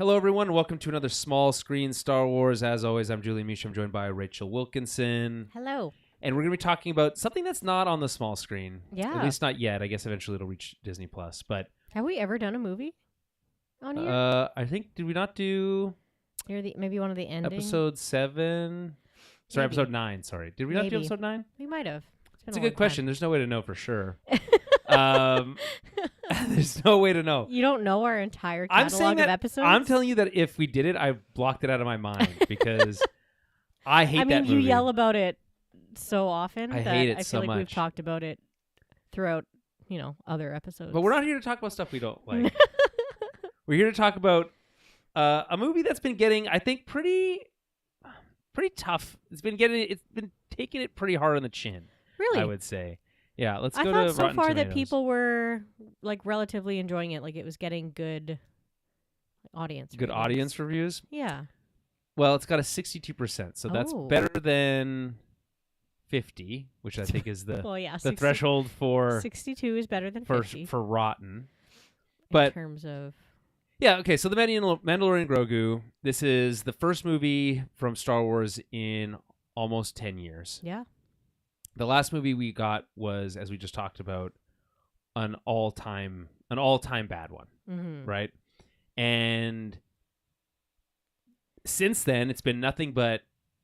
Hello, everyone. Welcome to another small screen Star Wars. As always, I'm Julian Misha. I'm joined by Rachel Wilkinson. Hello. And we're going to be talking about something that's not on the small screen. Yeah. At least not yet. I guess eventually it'll reach Disney Plus. But Have we ever done a movie on here? I think, did we not do Maybe one of the endings? episode 7? Sorry, Maybe. episode 9. Sorry. Did we not do episode 9? We might have. It's a good question. There's no way to know for sure. There's no way to know. You don't know our entire catalog of episodes? I'm telling you that if we did it, I blocked it out of my mind because I hate that movie. I mean, you yell about it so often I that hate it I so feel like we've much. talked about it throughout, other episodes. But we're not here to talk about stuff we don't like. We're here to talk about a movie that's been getting, I think, pretty tough. It's been taking it pretty hard on the chin. Really? I would say. Yeah, let's I go thought to so Rotten far Tomatoes. that people were relatively enjoying it, like it was getting good audience. Good ratings. audience reviews. Yeah. Well, it's got a 62%, so that's Oh. better than 50, which I think is the Well, yeah. the threshold for 62 is better than 50 for Rotten. in But terms of yeah, okay. So the Mandalorian Grogu. This is the first movie from Star Wars in almost 10 years. yeah. The last movie we got was, as we just talked about, an all-time bad one, Mm-hmm. right? And since then, it's been nothing but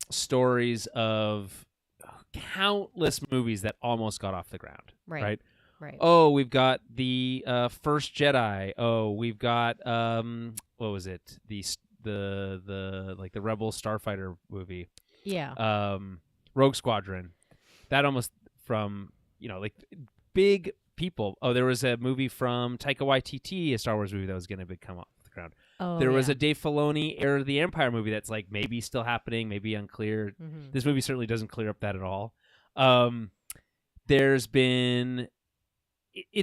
stories of countless movies that almost got off the ground, right? Right. Oh, we've got the First Jedi. Oh, we've got what was it? The Rebel Starfighter movie. Yeah. Rogue Squadron. That almost from, big people. Oh, there was a movie from Taika Waititi, a Star Wars movie that was going to come off the ground. Oh, There was yeah. a Dave Filoni Heir of the Empire movie that's maybe still happening, maybe unclear. Mhm. This movie certainly doesn't clear up that at all. It's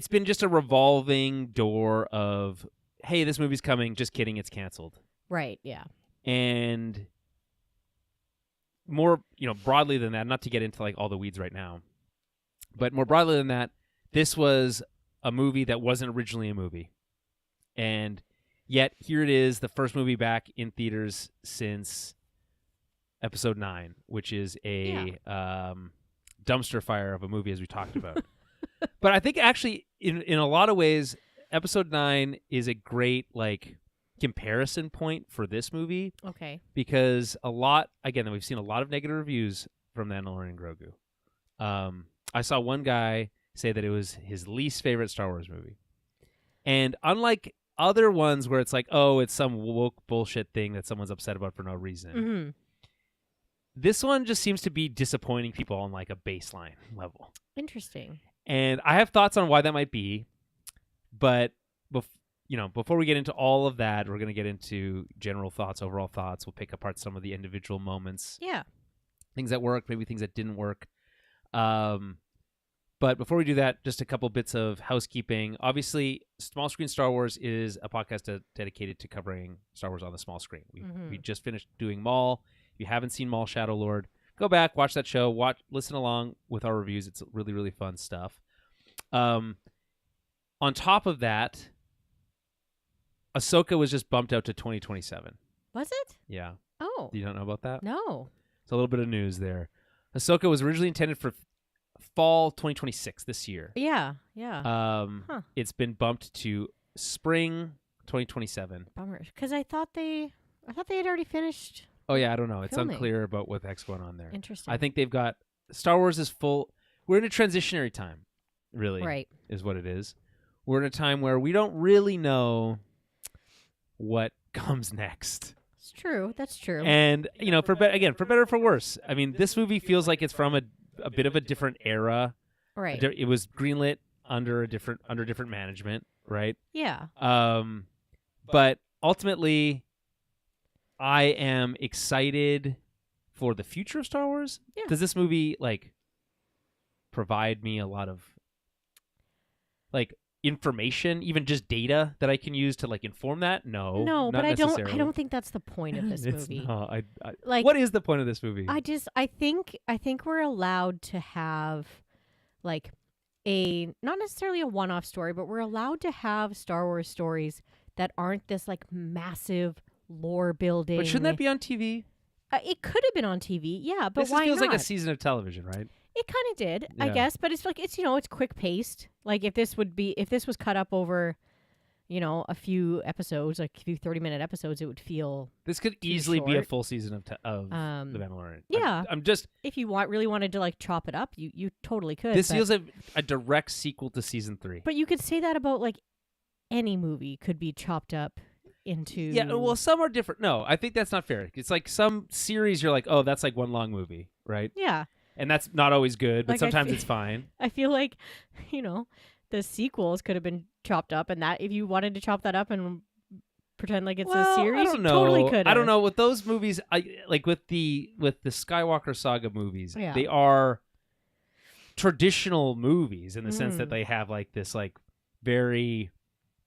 been just a revolving door of, hey, this movie's coming. Just kidding, it's canceled. Right. Yeah. And more, broadly than that, not to get into all the weeds right now, but more broadly than that, this was a movie that wasn't originally a movie. And yet here it is, the first movie back in theaters since episode 9, which is a dumpster fire of a movie, as we talked about. But I think actually in a lot of ways, episode 9 is a great comparison point for this movie. Okay. Because we've seen a lot of negative reviews from Mandalorian and Grogu. I saw one guy say that it was his least favorite Star Wars movie. And unlike other ones where it's it's some woke bullshit thing that someone's upset about for no reason, Mm-hmm. this one just seems to be disappointing people on a baseline level. Interesting. And I have thoughts on why that might be, but before we get into all of that, we're going to get into general thoughts, overall thoughts. We'll pick apart some of the individual moments, Yeah. things that worked, maybe things that didn't work. But before we do that, just a couple bits of housekeeping. Obviously, Small Screen Star Wars is a podcast dedicated to covering Star Wars on the small screen. We just finished doing Maul. If you haven't seen Maul Shadow Lord, go back, watch that show, listen along with our reviews. It's really, really fun stuff. On top of that, Ahsoka was just bumped out to 2027. Was it? Yeah. Oh. You don't know about that? No. It's a little bit of news there. Ahsoka was originally intended for fall 2026 this year. Yeah. Yeah. It's been bumped to spring 2027. Bummer. Because I thought they had already finished. Oh yeah, I don't know. It's filming. unclear about what the heck's going on there. Interesting. I think they've got Star Wars is full. We're in a transitionary time, really. Right. Is what it is. We're in a time where we don't really know what comes next. It's true. That's true. And for better or for worse. I mean, this movie feels like it's from a bit of a different era. right. It was greenlit under different management, right? Yeah. But ultimately, I am excited for the future of Star Wars. Yeah. Does this movie provide me a lot of information, even just data that I can use to inform that? No, No, not but I necessarily. don't think that's the point of this It's movie. not. Like, what is the point of this movie? I think we're allowed to have not necessarily a one-off story, but we're allowed to have Star Wars stories that aren't this like massive lore building. But shouldn't that be on TV? It could have been on TV, yeah, but This why feels not? like a season of television, right? It kind of did, I Yeah. guess, but it's like it's it's quick paced. Like if this was cut up over, a few episodes, like a few 30-minute episodes, it would feel This could too easily be a short. full season of The Mandalorian. yeah. I'm just. If you really wanted to like chop it up, you totally could. This but, feels a direct sequel to season 3. but you could say that about like any movie could be chopped up into. Yeah, well, some are different. No, I think that's not fair. It's like some series you're like, oh, that's like one long movie, right? Yeah. And that's not always good, but Like, sometimes it's fine. I feel like, the sequels could have been chopped up, and that if you wanted to chop that up and pretend like it's a series, I don't you know. totally could. I don't know with those movies. Like with the Skywalker saga movies. Yeah. They are traditional movies in the sense that they have like this like very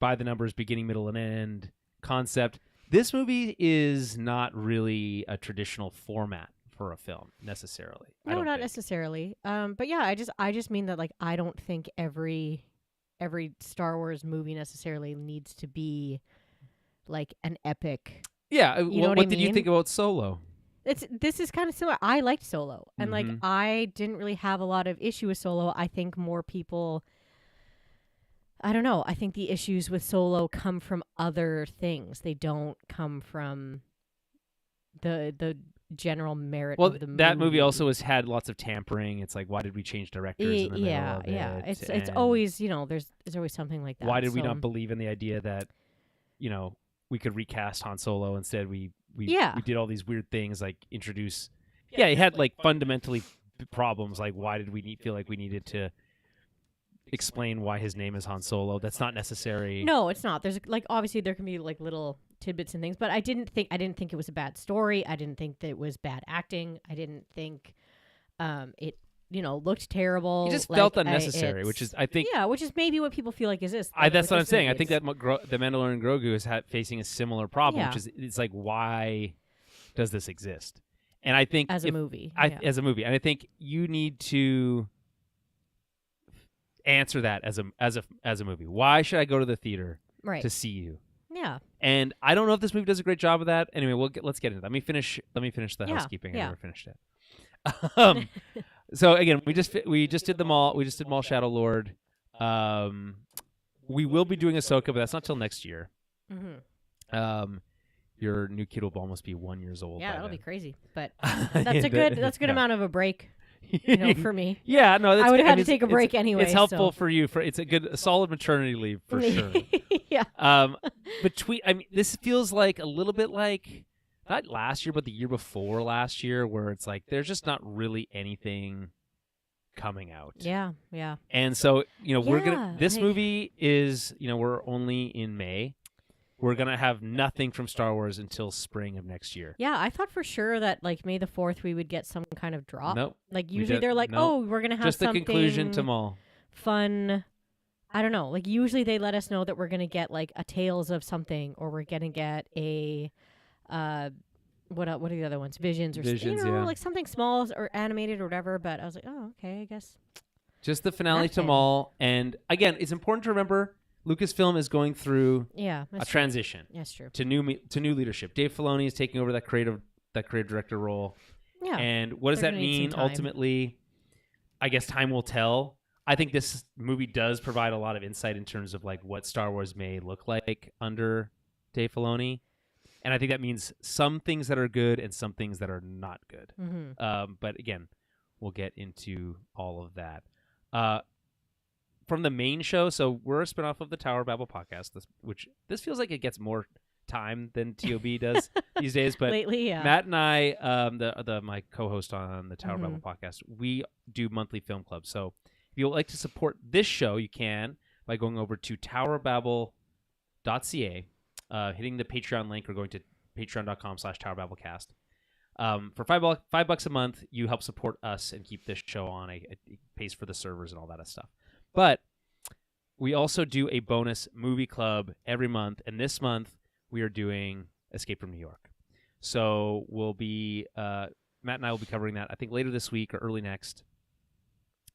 by the numbers beginning, middle, and end concept. This movie is not really a traditional format for a film necessarily. No, not necessarily. But yeah, I just mean that like I don't think every Star Wars movie necessarily needs to be like an epic. Yeah. You know What what I did you mean? think about Solo? This is kind of similar. I liked Solo, and like Mhm. I didn't really have a lot of issue with Solo. I think more people. I don't know. I think the issues with Solo come from other things. They don't come from the general merit Well, of the movie. that movie also has had lots of tampering. It's like, why did we change directors in the middle of it? Yeah. It's And always there's always something like that. why did we so- not believe in the idea that we could recast Han Solo? Instead, we did all these weird things like introduce. Yeah, it had like fundamentally problems. Like, why did we feel like we needed to explain why his name is Han Solo? That's not necessary. No, it's not. There's like obviously there can be like little tidbits and things, but I didn't think it was a bad story. I didn't think that it was bad acting. I didn't think it looked terrible. It just felt unnecessary, which is I think which is maybe what people feel like is this. that's what I'm saying. I think that the Mandalorian Grogu is facing a similar problem, Yeah. which is it's like, why does this exist? And I think as a movie, as a movie, and I think you need to answer that as a movie. Why should I go to the theater right? to see you? Yeah. And I don't know if this movie does a great job of that. Anyway, let's get into that. Let me finish the Yeah, housekeeping. I yeah. never finished it. So again, we just did them all. We just did Maul Shadow Lord. We will be doing Ahsoka, but that's not till next year. Mm-hmm. Your new kid will almost be 1 year old. Yeah, by that'll then. be crazy. But that's a good Yeah. amount of a break, for me. Yeah, no, that's I would good. have mean, to take a break anyway. It's helpful so. for you. It's a solid maternity leave for sure. Yeah. This feels like a little bit like not last year, but the year before last year, where it's like there's just not really anything coming out. Yeah. Yeah. And so we're Yeah, gonna. This movie is we're only in May. We're gonna have nothing from Star Wars until spring of next year. Yeah, I thought for sure that like May the 4th we would get some kind of drop. Nope. Like We usually did- they're like, no. oh, we're gonna have Just the something conclusion to Maul. fun. I don't know. Like usually they let us know that we're gonna get like a Tales of something, or we're gonna get a, what are the other ones? Visions or Visions, yeah. like something small or animated or whatever. But I was like, oh, okay, I guess. Just the finale to Nothing. Maul, and again, it's important to remember Lucasfilm is going through Yeah, a that's transition That's true. to new leadership. Dave Filoni is taking over that creative director role. Yeah. And what does They're that gonna need some mean time. ultimately? I guess time will tell. I think this movie does provide a lot of insight in terms of like what Star Wars may look like under Dave Filoni. And I think that means some things that are good and some things that are not good. Mm-hmm. But again, we'll get into all of that. From the main show, so we're a spinoff of the Tower Babble podcast, which feels like it gets more time than TOB does these days. But Lately, yeah. Matt and I, my co-host on the Tower Mhm. Babble podcast, we do monthly film clubs. So if you would like to support this show, you can by going over to towerbabble.ca, hitting the Patreon link, or going to patreon.com/towerbabblecast. For $5 a month, you help support us and keep this show on. It pays for the servers and all that stuff. But we also do a bonus movie club every month, and this month we are doing Escape from New York. So we'll be Matt and I will be covering that, I think, later this week or early next.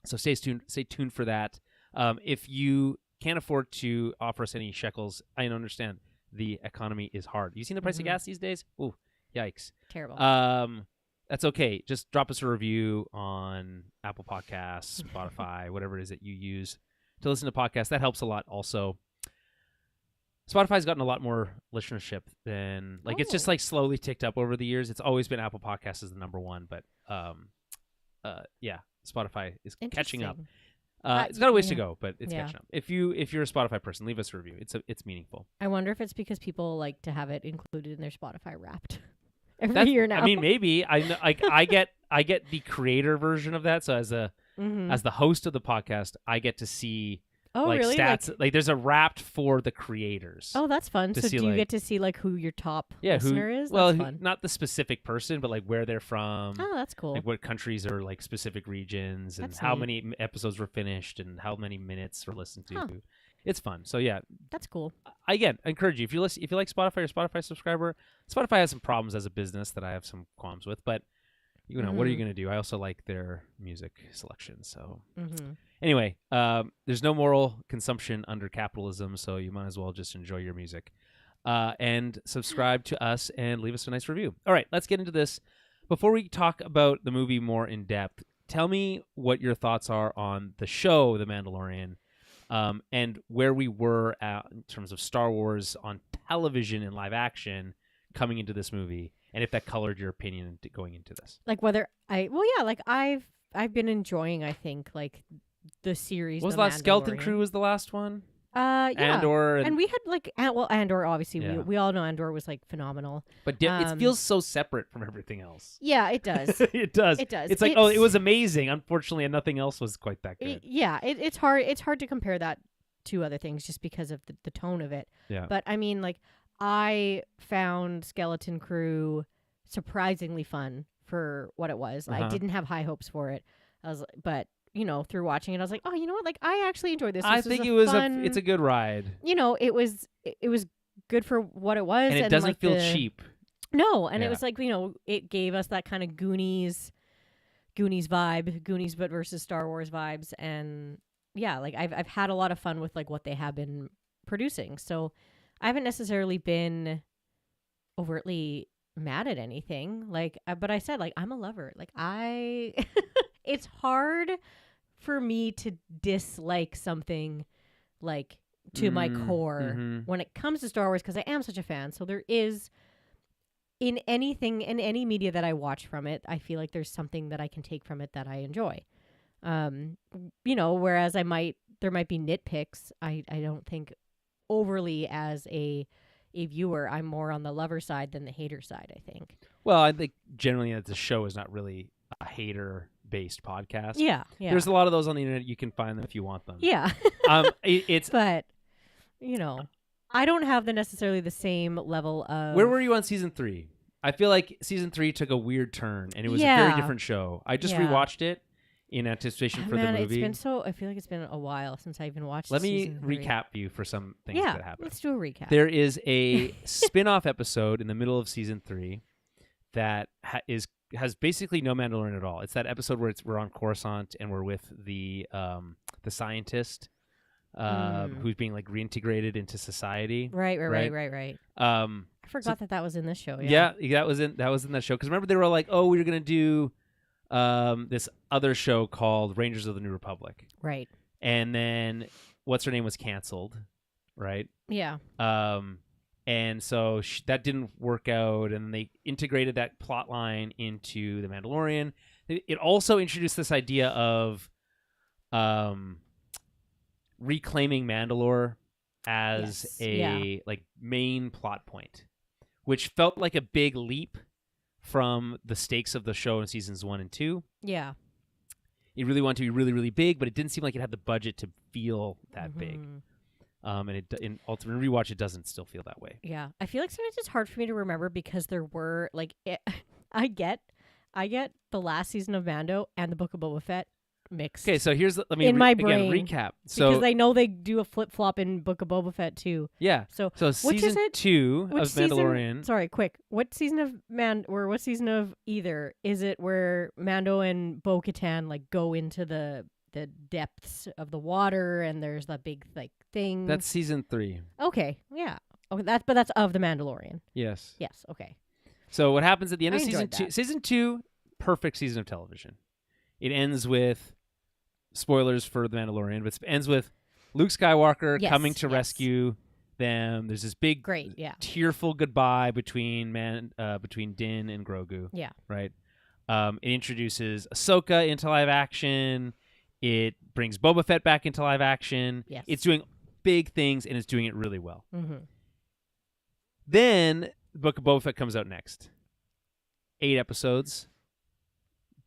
So stay tuned for that. If you can't afford to offer us any shekels, I understand. the economy is hard. You seen the price of gas these days? Ooh, yikes. Terrible. That's okay. Just drop us a review on Apple Podcasts, Spotify, whatever it is that you use to listen to podcasts. That helps a lot also. Spotify's gotten a lot more listenership than it's just like slowly ticked up over the years. It's always been Apple Podcasts as the number one, but yeah, Spotify is catching up. It's got a ways to go, but it's catching up. If you're a Spotify person, leave us a review. It's meaningful. I wonder if it's because people like to have it included in their Spotify Wrapped every year now. I mean, maybe I get the creator version of that. So as the host of the podcast, I get to see really? stats. Like there's a Wrapped for the creators. Oh, that's fun. So do you get to see who your top listener is? Well, that's fun. Not the specific person, but where they're from. Oh, that's cool. Like what countries are specific regions, and that's how neat. many episodes were finished, and how many minutes were listened to. Huh. It's fun. So yeah, that's cool. I encourage you if you like Spotify, you're a Spotify subscriber. Spotify has some problems as a business that I have some qualms with, but what are you going to do? I also like their music selection. So anyway, there's no moral consumption under capitalism, so you might as well just enjoy your music and subscribe to us and leave us a nice review. All right, let's get into this. Before we talk about the movie more in depth, tell me what your thoughts are on the show, The Mandalorian, and where we were at in terms of Star Wars on television and live action coming into this movie, and if that colored your opinion going into this. I've been enjoying, I think, the series. What was the last? Skeleton Crew was the last one? Yeah. Andor. And we had Andor, obviously. Yeah. We all know Andor was phenomenal. But it feels so separate from everything else. Yeah, it does. It does. It does. It's it was amazing. Unfortunately, nothing else was quite that good. It's hard. It's hard to compare that to other things just because of the tone of it. Yeah. But I mean, I found Skeleton Crew surprisingly fun for what it was. I didn't have high hopes for it. But through watching it, I was like, oh, you know what? I actually enjoyed this. I think it's a good ride. It was good for what it was, and it doesn't feel cheap. No, and it was it gave us that kind of Goonies vibe, Goonies but versus Star Wars vibes, and yeah, I've had a lot of fun with what they have been producing. So I haven't necessarily been overtly mad at anything. But I said I'm a lover. It's hard for me to dislike something to my core when it comes to Star Wars, because I am such a fan. So there is in any media that I watch from it, I feel like there's something that I can take from it that I enjoy. Whereas there might be nitpicks. I don't think overly as a viewer. I'm more on the lover side than the hater side, I think. Well, I think generally that the show is not really a hater-based podcast. Yeah. There's a lot of those on the internet. You can find them if you want them. Yeah. But, I don't have necessarily the same level of... Where were you on season 3? I feel like season 3 took a weird turn, and it was a very different show. I just rewatched it in anticipation for the movie. I feel like it's been a while since I even watched. Let me recap you for some things that happened. Let's do a recap. There is a spin-off episode in the middle of season 3 that has basically no Mandalorian at all. It's that episode where we're on Coruscant and we're with the scientist who's being reintegrated into society. Right. I forgot that was in this show. Yeah, that was in that show. Because remember they were like, oh, we were gonna do this other show called Rangers of the New Republic. Right. And then what's her name was canceled. Right. Yeah. And so that didn't work out, and they integrated that plot line into The Mandalorian. It also introduced this idea of reclaiming Mandalore as main plot point, which felt like a big leap from the stakes of the show in seasons 1 and 2. Yeah. It really wanted to be really, really big, but it didn't seem like it had the budget to feel that big. And in ultimate rewatch, it doesn't still feel that way. Yeah, I feel like sometimes it's hard for me to remember because there were I get the last season of Mando and the Book of Boba Fett mixed. Okay, so here's my brain, recap. So because I know they do a flip flop in Book of Boba Fett too. Yeah. So season 2 of Mandalorian. Sorry, quick. What season of what season of either is it where Mando and Bo-Katan go into the depths of the water and there's that big thing? That's season 3. Okay, yeah. Okay, that's of the Mandalorian. Yes. Yes. Okay. So what happens at the end I of season enjoyed 2? that. Season 2, perfect season of television. It ends with spoilers for the Mandalorian, but it ends with Luke Skywalker Yes, coming to yes. rescue them. There's this big, Great. Yeah. tearful goodbye between Din and Grogu. Yeah. Right. It introduces Ahsoka into live action. It brings Boba Fett back into live action. Yes. It's doing big things, and it's doing it really well. Mm-hmm. Then the Book of Boba Fett comes out next. 8 episodes.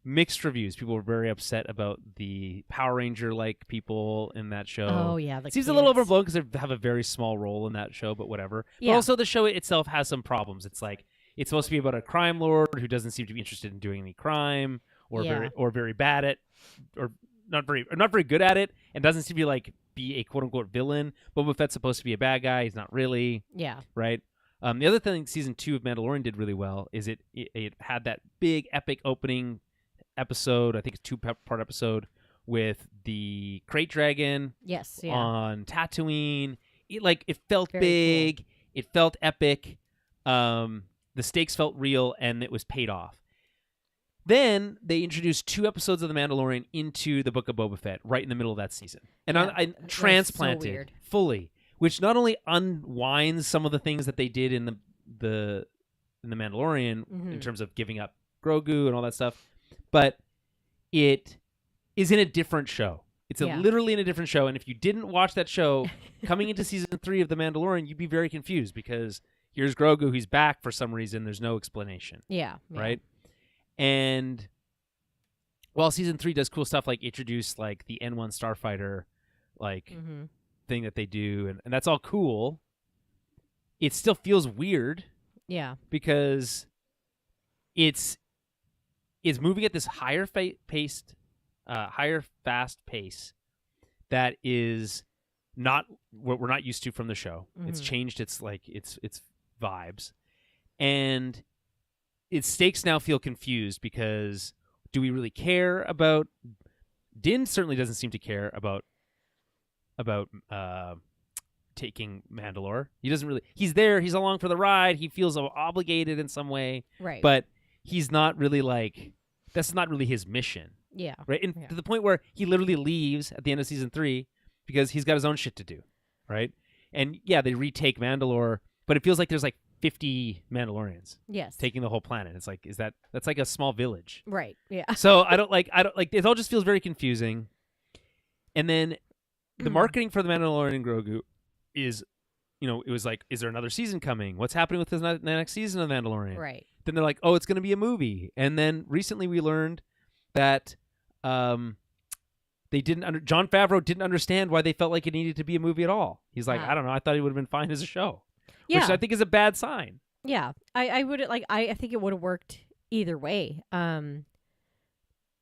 Mixed reviews. People were very upset about the Power Ranger-like people in that show. Oh yeah, the Seems a little kids. overblown because they have a very small role in that show, but whatever. Yeah. But also the show itself has some problems. It's like it's supposed to be about a crime lord who doesn't seem to be interested in doing any crime, or Yeah. very bad at, or not very good at it, and doesn't seem to be a quote unquote villain. Boba Fett's supposed to be a bad guy. He's not really. Yeah. Right. The other thing season 2 of Mandalorian did really well is it had that big epic opening episode. I think it's 2-part episode with the crate dragon Yes. Yeah. on Tatooine. It felt Very big. It felt epic. The stakes felt real, and it was paid off. Then they introduced 2 episodes of The Mandalorian into the Book of Boba Fett right in the middle of that season, and Yeah, I that's so transplanted weird. fully, which not only unwinds some of the things that they did in the Mandalorian in Mhm. terms of giving up Grogu and all that stuff, but it is in a different show. It's Yeah. literally in a different show, and if you didn't watch that show coming into season 3 of The Mandalorian, you'd be very confused because here's Grogu, he's back for some reason. There's no explanation, Yeah. right? And while season 3 does cool stuff like introduce like the N1 starfighter Mm-hmm. thing that they do, and that's all cool, it still feels weird Yeah. because it's moving at this higher fast pace that is not what we're not used to from the show. It's Mhm. changed its vibes, and its stakes now feel confused because do we really care about Din? Certainly doesn't seem to care about taking Mandalore. He doesn't really. He's there. He's along for the ride. He feels obligated in some way, Right. but he's not really that's not really his mission, yeah. right? And Yeah. to the point where he literally leaves at the end of season 3 because he's got his own shit to do, right? And yeah, they retake Mandalore, but it feels like there's like 50 Mandalorians Yes. taking the whole planet. It's like that's like a small village. Right. Yeah. So I don't like it all just feels very confusing. And then the marketing for the Mandalorian and Grogu is, it was like, is there another season coming? What's happening with the next season of Mandalorian? Right. Then they're like, oh, it's going to be a movie. And then recently we learned that they Jon Favreau didn't understand why they felt like it needed to be a movie at all. He's like, Wow. I don't know. I thought it would have been fine as a show. Yeah. Which I think is a bad sign. Yeah. I would I think it would have worked either way.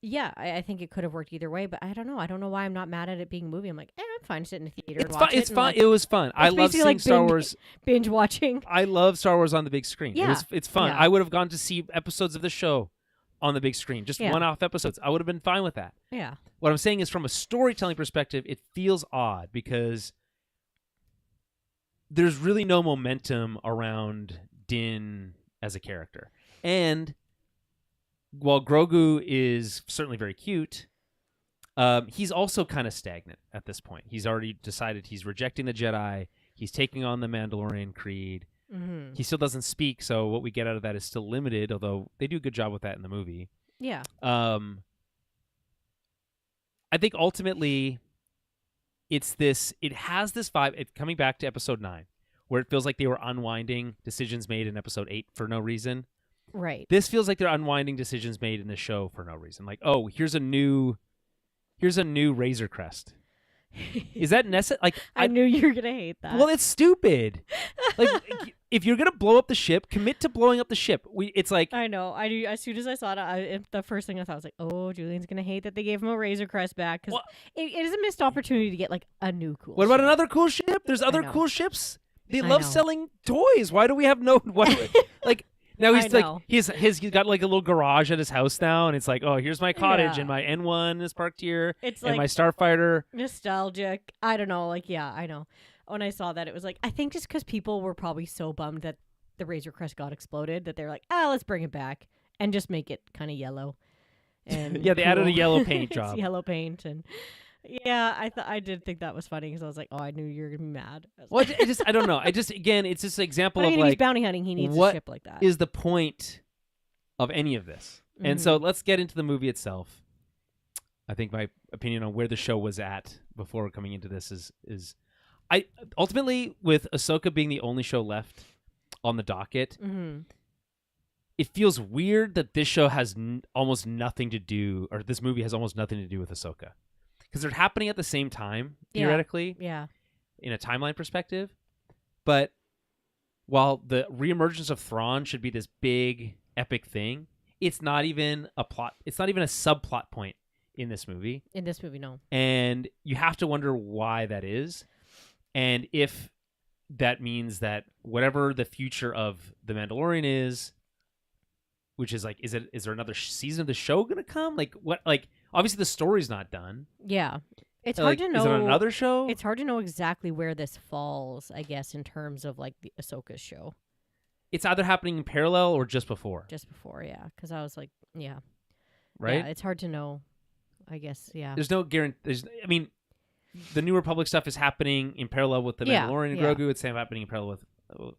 Yeah, I think it could have worked either way, but I don't know. I don't know why I'm not mad at it being a movie. I'm like, I'm fine sitting in the theater and It's watch fun. it. It's and, fun. like, It was fun. I love basically seeing like Star binge- Wars. binge watching. I love Star Wars on the big screen. Yeah. It's fun. Yeah. I would have gone to see episodes of the show on the big screen, just Yeah. one-off episodes. I would have been fine with that. Yeah. What I'm saying is, from a storytelling perspective, it feels odd because there's really no momentum around Din as a character. And while Grogu is certainly very cute, he's also kind of stagnant at this point. He's already decided he's rejecting the Jedi. He's taking on the Mandalorian creed. Mm-hmm. He still doesn't speak, so what we get out of that is still limited, although they do a good job with that in the movie. Yeah. I think ultimately it has this vibe, coming back to episode 9, where it feels like they were unwinding decisions made in episode 8 for no reason. Right. This feels like they're unwinding decisions made in the show for no reason. Like, oh, here's a new Razor Crest. Is that necessary? Like, I knew you were gonna hate that. well, it's stupid. Like, if you're gonna blow up the ship, commit to blowing up the ship. It's like, I know. I do. As soon as I saw it, the first thing I thought was like, "Oh, Julian's gonna hate that they gave him a Razor Crest back because Well- it is a missed opportunity to get like a new cool." what about ship. another cool ship? There's other know. cool ships. They I love know. selling toys. Why do we have no? Like, now I he's like know. he's got like a little garage at his house now, and it's like, oh, here's my cottage Yeah. and my N1 is parked here, It's and like my Starfighter. nostalgic. I don't know. Like, yeah, I know. when I saw that, it was like, I think just because people were probably so bummed that the Razor Crest got exploded that they're like, let's bring it back and just make it kind of yellow. And Yeah, they added a cool. yellow paint It's job. yellow paint, and I did think that was funny because I was like, I knew you were gonna be mad. Well, I don't know. Again, it's just an example But I of mean, if he's like, bounty hunting, he needs a what ship like that. is the point of any of this? And so let's get into the movie itself. I think my opinion on where the show was at before coming into this is I ultimately, with Ahsoka being the only show left on the docket, it feels weird that this show has almost nothing to do, or this movie has almost nothing to do with Ahsoka, because they're happening at the same time theoretically, in a timeline perspective. But while the reemergence of Thrawn should be this big epic thing, it's not even a plot. It's not even a subplot point in this movie. In this movie, no. And you have to wonder why that is, and if that means that whatever the future of the Mandalorian is, which is like, is there another season of the show gonna come? Like what? Like obviously the story's not done. Yeah, it's So, hard like, to know. Is it another show? It's hard to know exactly where this falls, I guess, in terms of like the Ahsoka show. It's either happening in parallel or just before. Just before, yeah. Because I was like, right. Yeah, it's hard to know. I guess, yeah. There's no guarantee. I mean, the New Republic stuff is happening in parallel with the Mandalorian and Grogu. It's happening in parallel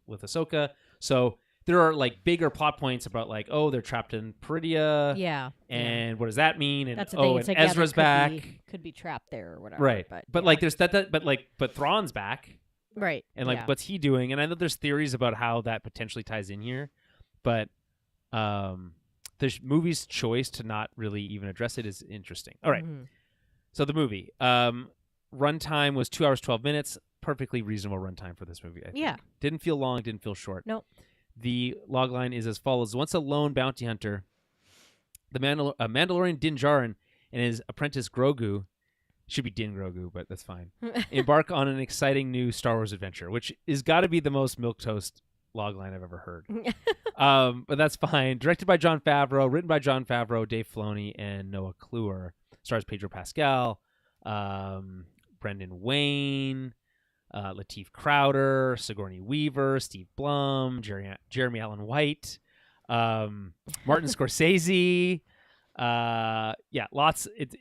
with Ahsoka. So there are like bigger plot points about like, oh, they're trapped in Peridia. Yeah. And what does that mean? And that's the thing. and it's like, Ezra's back. Could be trapped there or whatever. Right. But yeah. like there's but Thrawn's back. Right. And like what's he doing? And I know there's theories about how that potentially ties in here, but the movie's choice to not really even address it is interesting. All right. So the movie runtime was 2 hours 12 minutes. Perfectly reasonable runtime for this movie, I think. Yeah. Didn't feel long, didn't feel short. Nope. The logline is as follows. Once a lone bounty hunter, the Mandalorian Din Djarin and his apprentice Grogu, should be Din Grogu, but that's fine, embark on an exciting new Star Wars adventure, which is got to be the most milquetoast logline I've ever heard. But that's fine. Directed by Jon Favreau, written by Jon Favreau, Dave Filoni, and Noah Kluwer. Stars Pedro Pascal, Brendan Wayne, Lateef Crowder, Sigourney Weaver, Steve Blum, Jeremy Allen White, Martin Scorsese. Lots. It's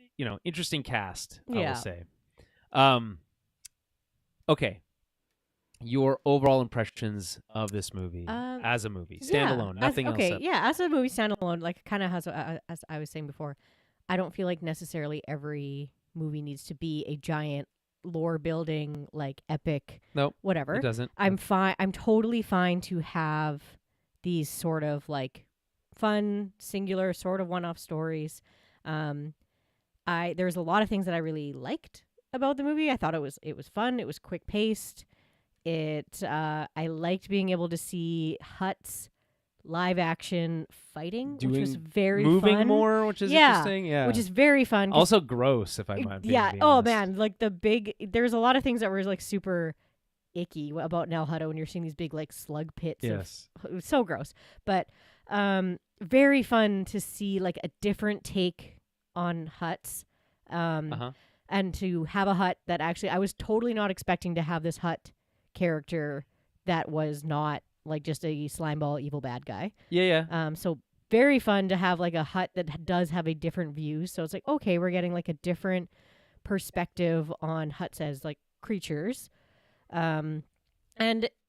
interesting cast. I will say. Okay. Your overall impressions of this movie as a movie, standalone, nothing else. Okay, as a movie standalone, like kind of has, as I was saying before, I don't feel like necessarily every movie needs to be a giant lore building, like epic. Nope, whatever. It doesn't. I'm fine. I'm totally fine to have these sort of like fun, singular, sort of one-off stories. There's a lot of things that I really liked about the movie. I thought it was fun. It was quick paced. I liked being able to see Hutt's live action fighting, which was very moving fun. more, which is interesting. Yeah, which is very fun. Also gross, if I'm being oh honest. Man, like there's a lot of things that were like super icky about Nal Hutta when you're seeing these big like slug pits. Yes, it was so gross, but very fun to see like a different take on Hutts. And to have a Hutt that actually, I was totally not expecting to have this Hutt character that was not like just a slimeball evil bad guy. So very fun to have like a Hutt that does have a different view. So it's like, okay, we're getting like a different perspective on Hutts as like creatures. And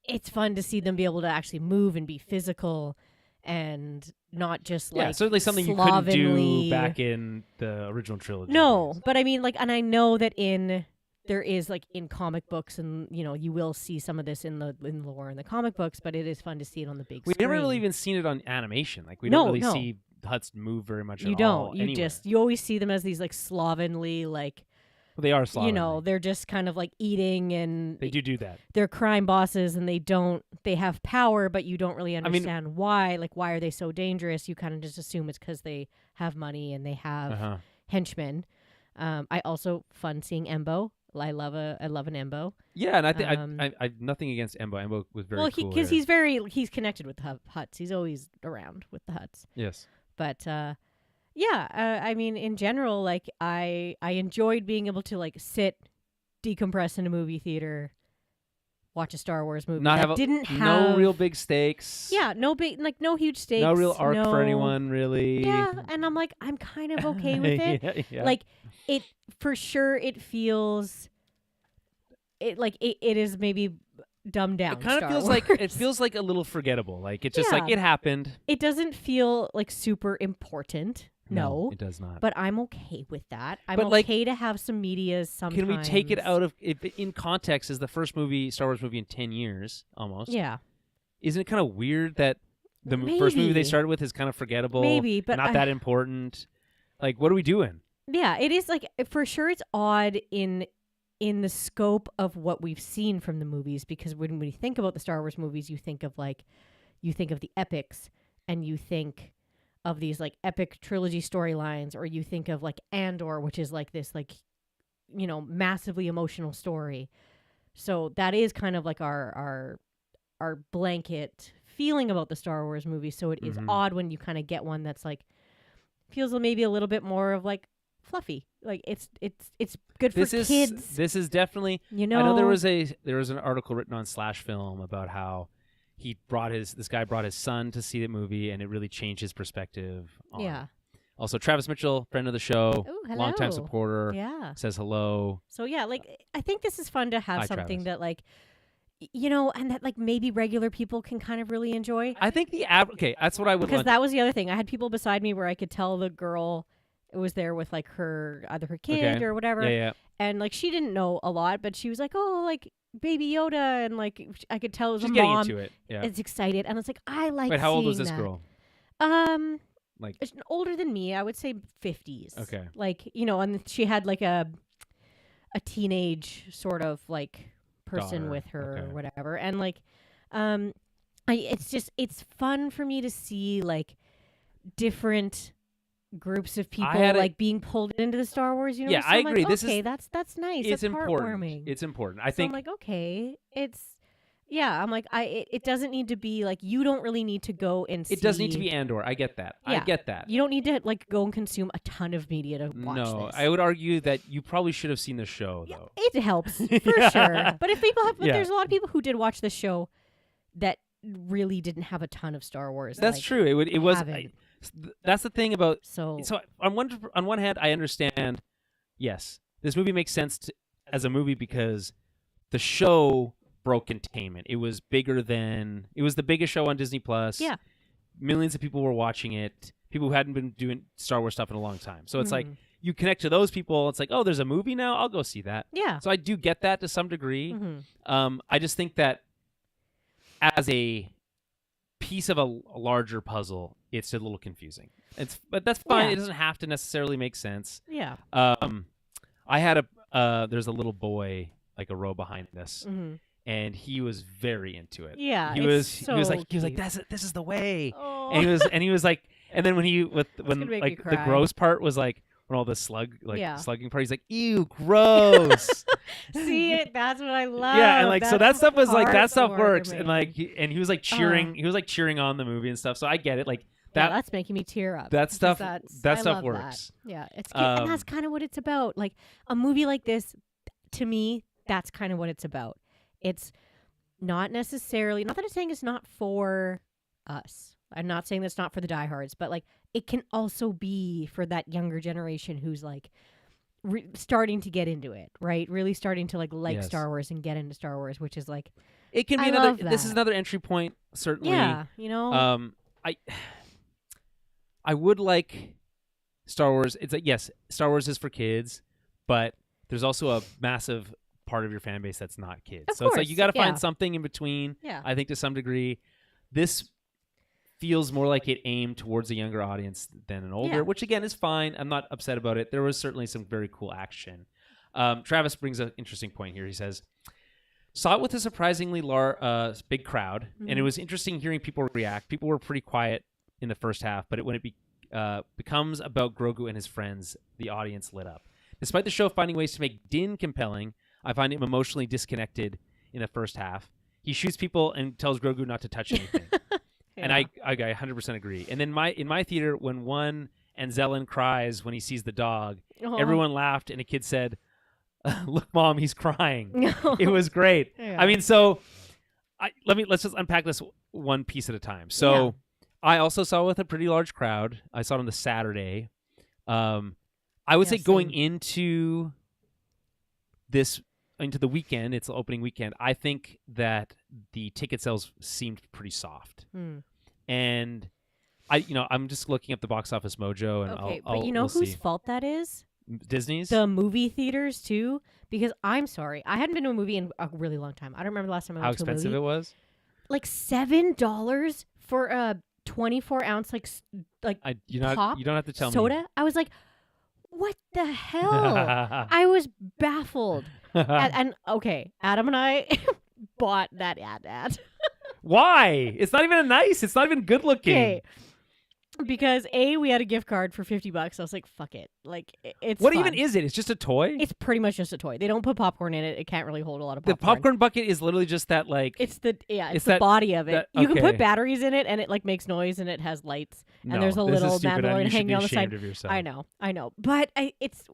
it's fun to see them be able to actually move and be physical and not just like certainly something you couldn't do back in the original trilogy. No, but I mean, like, and I know that there is like in comic books, and you will see some of this in the lore in the comic books, but it is fun to see it on the big screen. We've never really even seen it on animation. Like we don't really see Hutts move very much. You don't. You always see them as these like slovenly like. Well, they are slovenly. They're just kind of like eating, and they do that. They're crime bosses, and they have power, but you don't really understand why. Like, why are they so dangerous? You kind of just assume it's because they have money and they have henchmen. I also fun seeing Embo. I love an Embo. Yeah, and I think I nothing against Embo. Embo was very cool. Because he's connected with the Hutts. He's always around with the Hutts. Yes. But I mean, in general, like I enjoyed being able to like sit, decompress in a movie theater, watch a Star Wars movie Not that have didn't have no real big stakes. Yeah, no big, like no huge stakes. No real arc for anyone, really. Yeah, and I'm like, I'm kind of okay with it. Yeah. Like, it for sure. It feels, it is maybe dumbed down. It kind of feels like it feels like a little forgettable. Like it's just like it happened. It doesn't feel like super important. No, it does not. But I'm okay with that. I'm But, like, okay to have some media sometimes. Can we take it out of in context? Is the first Star Wars movie in 10 years almost? Yeah. Isn't it kind of weird that the first movie they started with is kind of forgettable? Maybe, but not that important. Like, what are we doing? Yeah, it is like for sure. It's odd in the scope of what we've seen from the movies, because when we think about the Star Wars movies, you think of the epics, and you think of these like epic trilogy storylines, or you think of like Andor, which is like this like, you know, massively emotional story. So that is kind of like our blanket feeling about the Star Wars movies. So it is odd when you kind of get one that's like feels maybe a little bit more of like fluffy. Like it's good for kids. This is definitely, you know. I know there was an article written on Slash Film about how this guy brought his son to see the movie, and it really changed his perspective on it. Also, Travis Mitchell, friend of the show, longtime supporter, says hello. So yeah, like I think this is fun to have something that like, you know, and that like maybe regular people can kind of really enjoy. I think that's what I would, because that was the other thing. I had people beside me where I could tell the girl was there with like either her kid or whatever, and like she didn't know a lot, but she was like, oh, like Baby Yoda, and like I could tell it was She's a getting mom. Into it. Yeah. It's excited, and it's like I like. Wait, how old was this that. girl? Like older than me, I would say 50s. Okay. Like, you know, and she had like a teenage sort of like person daughter with her or whatever, and like, it's fun for me to see like different groups of people like being pulled into the Star Wars universe. Yeah, so I I'm agree. Like, okay, that's nice. It's that's important. Heartwarming. It's important. I so think. I'm like, okay, I'm like, it doesn't need to be like, you don't really need to go and see. It doesn't need to be Andor. I get that. Yeah. I get that. You don't need to like go and consume a ton of media to watch No, this. I would argue that you probably should have seen the show, though. It helps for sure. But if people have, there's a lot of people who did watch the show that really didn't have a ton of Star Wars. That's true. It was. That's the thing about. So on one hand, I understand. Yes, this movie makes sense as a movie because the show broke containment. It was it was the biggest show on Disney Plus. Yeah. Millions of people were watching it. People who hadn't been doing Star Wars stuff in a long time. So it's like you connect to those people. It's like, oh, there's a movie now. I'll go see that. Yeah. So I do get that to some degree. I just think that as a piece of a larger puzzle, it's a little confusing. But that's fine. It doesn't have to necessarily make sense. Yeah. I had there's a little boy like a row behind us. And he was very into it. Yeah, he was like this is the way. Oh. And he was like, and then when like the gross part was like when all the slugging part, he's like, ew, gross. See, that's what I love. Yeah, and like so that stuff was like that stuff works, me. and like he was like cheering, he was like cheering on the movie and stuff. So I get it, like that. That's making me tear up. That stuff works. That. Yeah, it's cute. And that's kind of what it's about. Like a movie like this, to me, that's kind of what it's about. It's not necessarily, not that I'm saying it's not for us. I'm not saying that's not for the diehards, but like it can also be for that younger generation who's like starting to get into it, right? Really starting to like Star Wars and get into Star Wars, which is like, it can be this is another entry point, certainly. Yeah, you know. I would like Star Wars. It's like, yes, Star Wars is for kids, but there's also a massive part of your fan base that's not kids. Of so course, it's like you got to find something in between. Yeah. I think to some degree, this feels more like it aimed towards a younger audience than an older, which again is fine. I'm not upset about it. There was certainly some very cool action. Travis brings an interesting point here. He says, saw it with a surprisingly big crowd, and it was interesting hearing people react. People were pretty quiet in the first half, but when it becomes about Grogu and his friends, the audience lit up. Despite the show finding ways to make Din compelling, I find him emotionally disconnected in the first half. He shoots people and tells Grogu not to touch anything. And I 100% agree. And then in my theater, when Anzellan cries when he sees the dog, everyone laughed, and a kid said, look, Mom, he's crying. No. It was great. Yeah. I mean, so let's just unpack this one piece at a time. So I also saw it with a pretty large crowd. I saw it on the Saturday. I would say going into the weekend, it's the opening weekend, I think that the ticket sales seemed pretty soft. And I'm just looking up the Box Office Mojo, and okay, I'll but you know we'll whose see. fault that is? Disney's? The movie theaters too, because I'm sorry, I hadn't been to a movie in a really long time. I don't remember the last time I How went to a movie. expensive it was? Like $7 for a 24-ounce You don't have to tell soda. me. I was like, what the hell? I was baffled. and okay, Adam and I bought that ad. Why? It's not even nice. It's not even good looking. Okay. Because we had a gift card for $50. I was like, fuck it. Like, it's What fun. even is it? It's just a toy? It's pretty much just a toy. They don't put popcorn in it. It can't really hold a lot of The popcorn. popcorn bucket is literally just that, like... It's the that- body of it. that- You can put okay. batteries in it, and it like makes noise, and it has lights. No, And there's a this is little stupid, and Mandalorian you should hanging be on the ashamed side. of yourself. I know. But I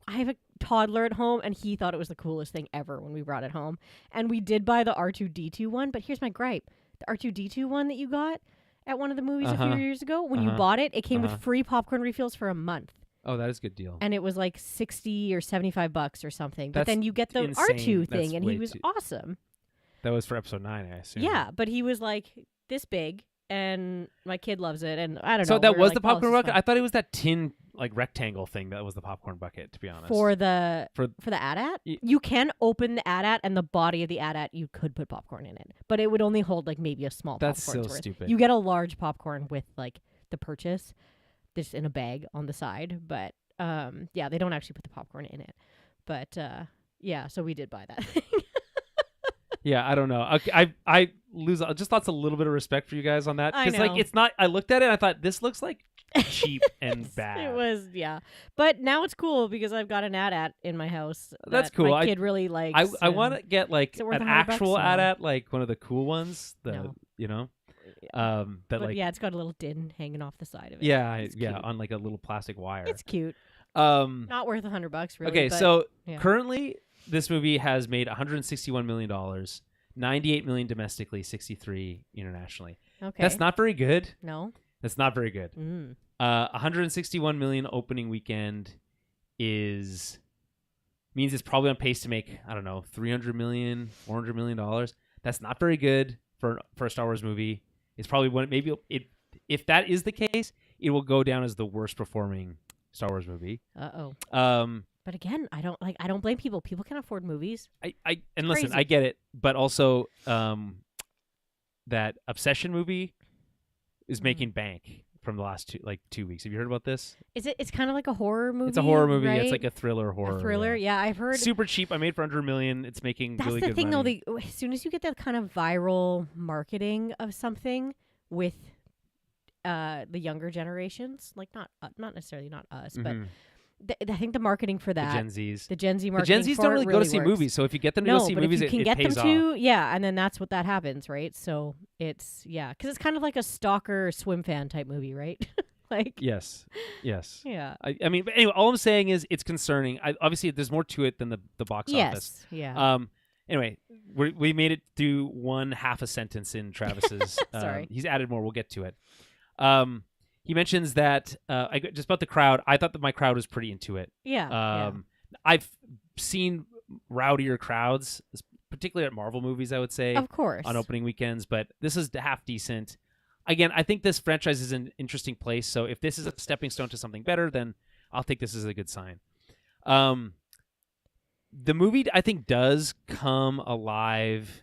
have a toddler at home, and he thought it was the coolest thing ever when we brought it home. And we did buy the R2-D2 one, but here's my gripe: the R2-D2 one that you got at one of the movies a few years ago, when you bought it, it came with free popcorn refills for a month. Oh, that is a good deal. And it was like $60 or $75 or something. But That's then you get the insane. R2 That's thing, and way he was too- awesome. That was for episode 9, I assume. Yeah, but he was like this big, and my kid loves it, and I don't know. So that we were was like, the popcorn this is bucket? fun. I thought it was that tin, like, rectangle thing that was the popcorn bucket, to be honest. For the For- AT-AT? Y- You can open the AT-AT, and the body of the AT-AT, you could put popcorn in it. But it would only hold like maybe a small That's popcorn. so stupid. You get a large popcorn with like the purchase, just in a bag on the side. But yeah, they don't actually put the popcorn in it. But yeah, so we did buy that thing. Yeah, I don't know. Okay, I just lost a little bit of respect for you guys on that. I Because, like, know. it's not... I looked at it and I thought, this looks, like, cheap and bad. It was, yeah. But now it's cool because I've got an AT-AT in my house. That's that cool. My kid really likes. I want to get, like, Is it worth an $100? actual No. AT-AT, like, one of the cool ones. No. You know? But Like... yeah, it's got a little din hanging off the side of it. Yeah, It's yeah, cute. on, like, a little plastic wire. It's cute. Not worth $100, really. Okay, but, so yeah. currently this movie has made $161 million, $98 million domestically, 63 internationally. Okay. That's not very good. No. That's not very good. 161 million opening weekend means it's probably on pace to make, I don't know, 300 million, 400 million dollars. That's not very good for a Star Wars movie. It's probably if that is the case, it will go down as the worst performing Star Wars movie. But again, I don't blame people. People can afford movies. And listen, crazy. I get it, but also that Obsession movie is making bank from the last 2 weeks. Have you heard about this? It's kind of like a horror movie. It's a horror movie. Right? It's like a thriller horror. A thriller. Yeah, I've heard. Super cheap. I made for under $1 million. It's making That's really the good thing, money. though. As soon as you get that kind of viral marketing of something with the younger generations, like not necessarily not us, but I think the marketing for that, The Gen Zs. the Gen Z The marketing Gen Zs for don't it really go to see works. movies, so if you get them to No, go see but movies, if you can it get them pays off. to, yeah, and then that's what that happens, right? So it's because it's kind of like a stalker swim fan type movie, right? Like Yes. yeah, I mean, but anyway, all I'm saying is it's concerning. Obviously, there's more to it than the box office. yeah. Anyway, we made it through one half a sentence in Travis's. Sorry. He's added more. We'll get to it. He mentions that just about the crowd. I thought that my crowd was pretty into it. Yeah. I've seen rowdier crowds, particularly at Marvel movies, I would say, Of course. on opening weekends. But this is half decent. Again, I think this franchise is an interesting place. So if this is a stepping stone to something better, then I'll take this as a good sign. The movie, I think, does come alive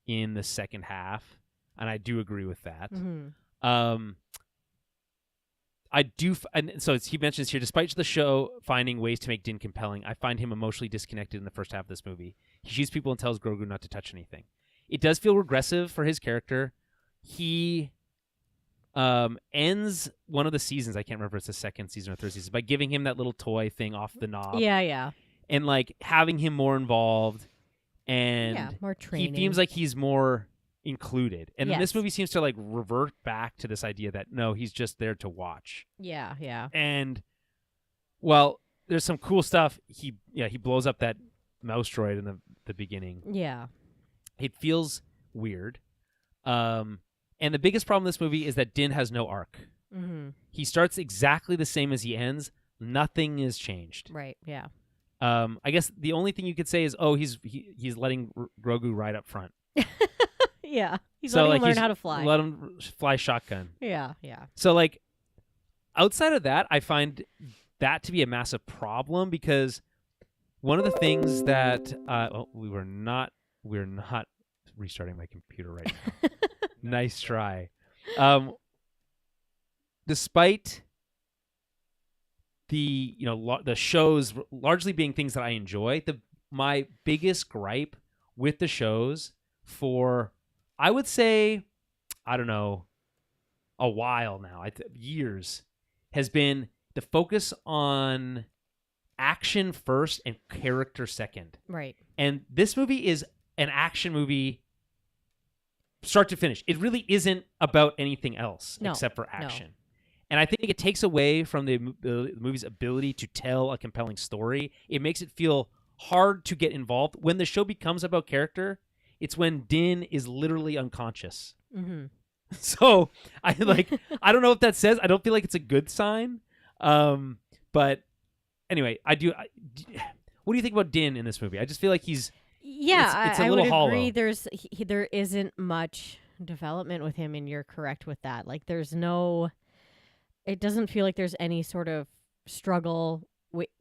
in the second half, and I do agree with that. Mhm. I do, and so he mentions here, despite the show finding ways to make Din compelling, I find him emotionally disconnected in the first half of this movie. He shoots people and tells Grogu not to touch anything. It does feel regressive for his character. He ends one of the seasons, I can't remember if it's the second season or third season, by giving him that little toy thing off the knob. Yeah. And like having him more involved, and Yeah, more training. he seems like he's more included. And then this Yes. movie seems to like revert back to this idea that no, he's just there to watch. Yeah. And well, there's some cool stuff. He blows up that mouse droid in the beginning. Yeah. It feels weird. And the biggest problem in this movie is that Din has no arc. Mm-hmm. He starts exactly the same as he ends. Nothing is changed. Right. Yeah. I guess the only thing you could say is, he's letting Grogu ride up front. Yeah. He's So, letting him learn he's how to fly. Let him fly shotgun. Yeah. Yeah. So outside of that, I find that to be a massive problem because one of the things that we're not restarting my computer right now. Nice try. Despite the the shows largely being things that I enjoy, my biggest gripe with the shows for, I would say, I don't know, a while now, years, has been the focus on action first and character second. Right. And this movie is an action movie start to finish. It really isn't about anything else except for action. And I think it takes away from the movie's ability to tell a compelling story. It makes it feel hard to get involved. When the show becomes about character, it's when Din is literally unconscious. Mm-hmm. So I don't know what that says. I don't feel like it's a good sign. But anyway, what do you think about Din in this movie? I just feel like he's it's a I little would hollow. agree. There isn't much development with him, and you're correct with that. Like there's no. It doesn't feel like there's any sort of struggle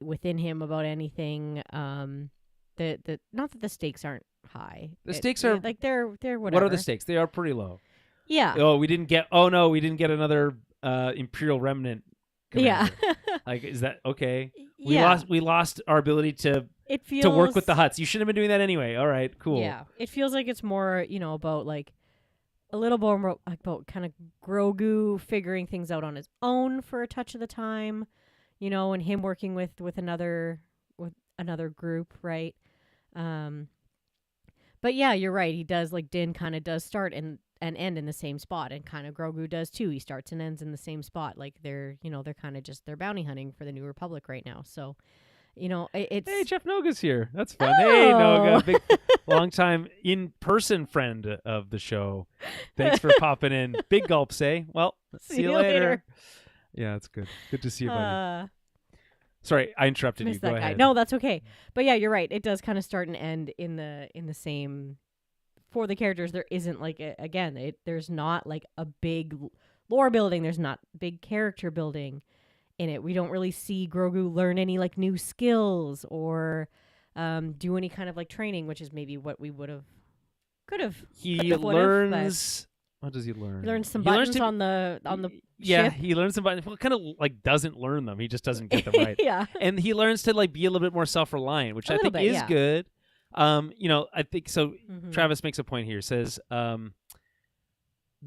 within him about anything. Not that the stakes aren't high. The stakes are like they're whatever. What are the stakes? They are pretty low. Yeah. We didn't get another Imperial remnant commander. Yeah. Like, is that okay? Yeah. We lost our ability to work with the Hutts. You shouldn't have been doing that anyway. All right, cool. Yeah. It feels like it's more, about like a little more about kind of Grogu figuring things out on his own for a touch of the time, and him working with another group, right? But yeah, you're right. He does, like, Din kind of does start and end in the same spot, and kind of Grogu does too. He starts and ends in the same spot. Like they're kind of just they're bounty hunting for the New Republic right now. So, it's Hey, Jeff Noga's here. That's fun. Oh. Hey, Noga, big long-time in-person friend of the show. Thanks for popping in. Big gulps, eh? Well, see you later. Yeah, that's good. Good to see you, buddy. Sorry, I interrupted you. Missed Go that guy. ahead. No, that's okay. But yeah, you're right. It does kind of start and end in the same. For the characters, there isn't there's not like a big lore building. There's not big character building in it. We don't really see Grogu learn any like new skills or do any kind of like training, which is maybe what we could have. He learns. What does he learn? He learns some buttons on the yeah, ship. he learns some buttons. Well, kind of like doesn't learn them. He just doesn't get them right. Yeah, and he learns to like be a little bit more self-reliant, which I think is good. I think so. Mm-hmm. Travis makes a point here. Says the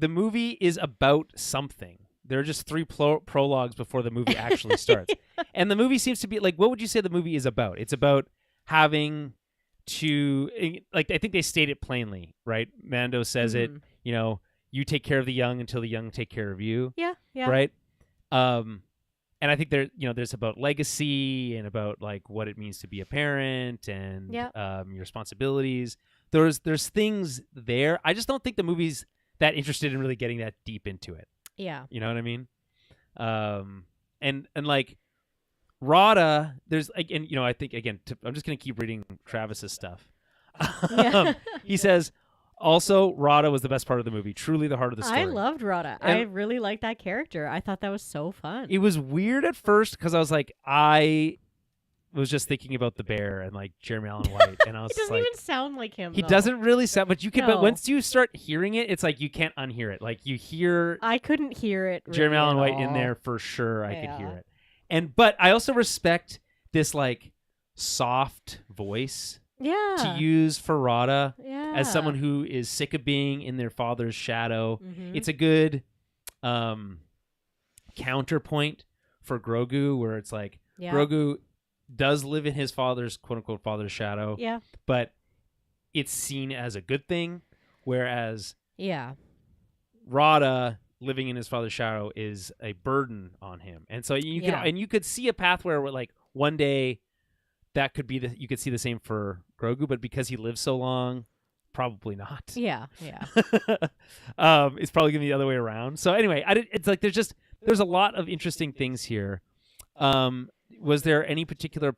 movie is about something. There are just 3 prologues before the movie actually starts, and the movie seems to be like, what would you say the movie is about? It's about having to, like, I think they state it plainly, right? Mando says it. You take care of the young until the young take care of you. Yeah. Right. And I think there's about legacy and about like what it means to be a parent and your responsibilities. There's things there. I just don't think the movie's that interested in really getting that deep into it. Yeah. You know what I mean? And like Rada, there's like, and I think again, I'm just gonna keep reading Travis's stuff. He says, also, Rada was the best part of the movie. Truly the heart of the story. I loved Rada. And I really liked that character. I thought that was so fun. It was weird at first because I was like, I was just thinking about the bear and like Jeremy Allen White, and I was He doesn't even sound like him. He though. doesn't really sound, but you can. No. But once you start hearing it, it's like you can't unhear it. Like you hear. I couldn't hear it. Really Jeremy Allen White all. in there for sure. I could hear it, but I also respect this like soft voice. Yeah. To use for Rada as someone Yeah. who is sick of being in their father's shadow. Mhm. It's a good counterpoint for Grogu, where it's like Grogu does live in his father's quote-unquote father's shadow, but it's seen as a good thing, whereas Rada living in his father's shadow is a burden on him. And so you could see a path where like one day that could be you could see the same for Grogu, but because he lives so long, probably not. Yeah, yeah. It's probably gonna be the other way around. So anyway, it's like there's a lot of interesting things here. Was there any particular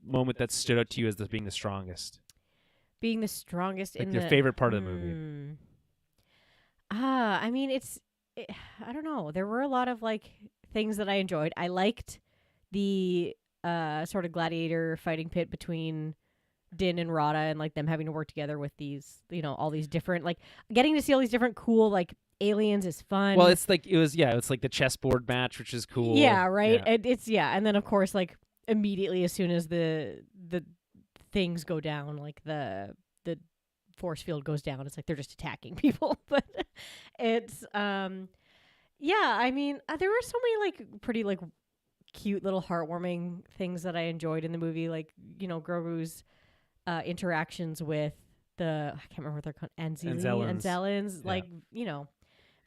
moment that stood out to you as being the strongest? Being the strongest Like in your the favorite part of the movie? I mean, I don't know. There were a lot of like things that I enjoyed. I liked the sort of gladiator fighting pit between Din and Rada, and like them having to work together with these, all these different, like getting to see all these different cool like aliens is fun. Well, it's like it's like the chessboard match, which is cool. Yeah, right. Yeah. And then of course like immediately as soon as the things go down, like the force field goes down, it's like they're just attacking people. But it's yeah, I mean, there were so many like pretty like cute little heartwarming things that I enjoyed in the movie, like Grogu's interactions with I can't remember what they're called, Anzellans, like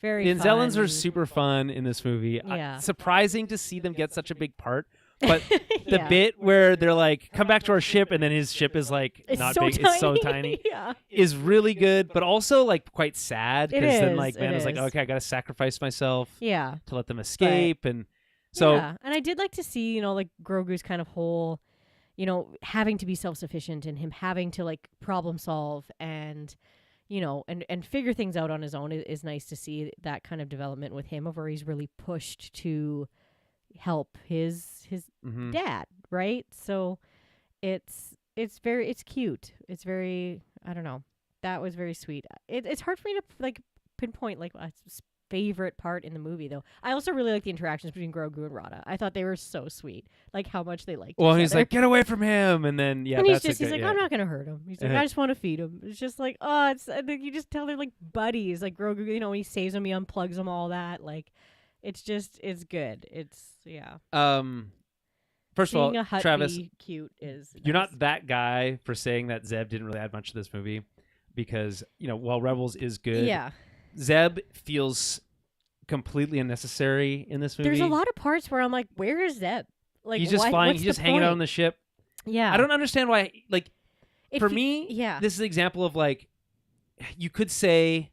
very the Anzellans fun. are super fun in this movie. Yeah. Surprising to see them get such a big part. But the bit where they're like, come back to our ship, and then his ship is like It's not so big, tiny. it's so tiny, Yeah. is really good, but also like quite sad because then is, like Mando's like, is. okay, I gotta sacrifice myself Yeah. to let them escape, and so yeah. And I did like to see, like Grogu's kind of whole, having to be self-sufficient and him having to like problem solve and, and figure things out on his own is nice to see that kind of development with him, of where he's really pushed to help his dad, right? So it's cute. It's very, I don't know. That was very sweet. It's hard for me to like pinpoint like a favorite part in the movie, though. I also really like the interactions between Grogu and Rada. I thought they were so sweet, like how much they liked. well, each he's other. like, get away from him, and then and he's that's like, I'm not gonna hurt him. He's like, I just want to feed him. It's just like, oh, it's you just tell they're like buddies. Like Grogu, when he saves him, he unplugs him, all that. Like, it's good. It's yeah. First Seeing of all, a Hutt Travis, be cute is you're nice. not that guy for saying that Zeb didn't really add much to this movie, because while Rebels is good, Yeah. Zeb feels completely unnecessary in this movie. There's a lot of parts where I'm like, where is Zeb? Like, he's just flying. what's He's just the hanging out point? on the ship. Yeah. I don't understand why. Like, for me, yeah. this is an example of like, you could say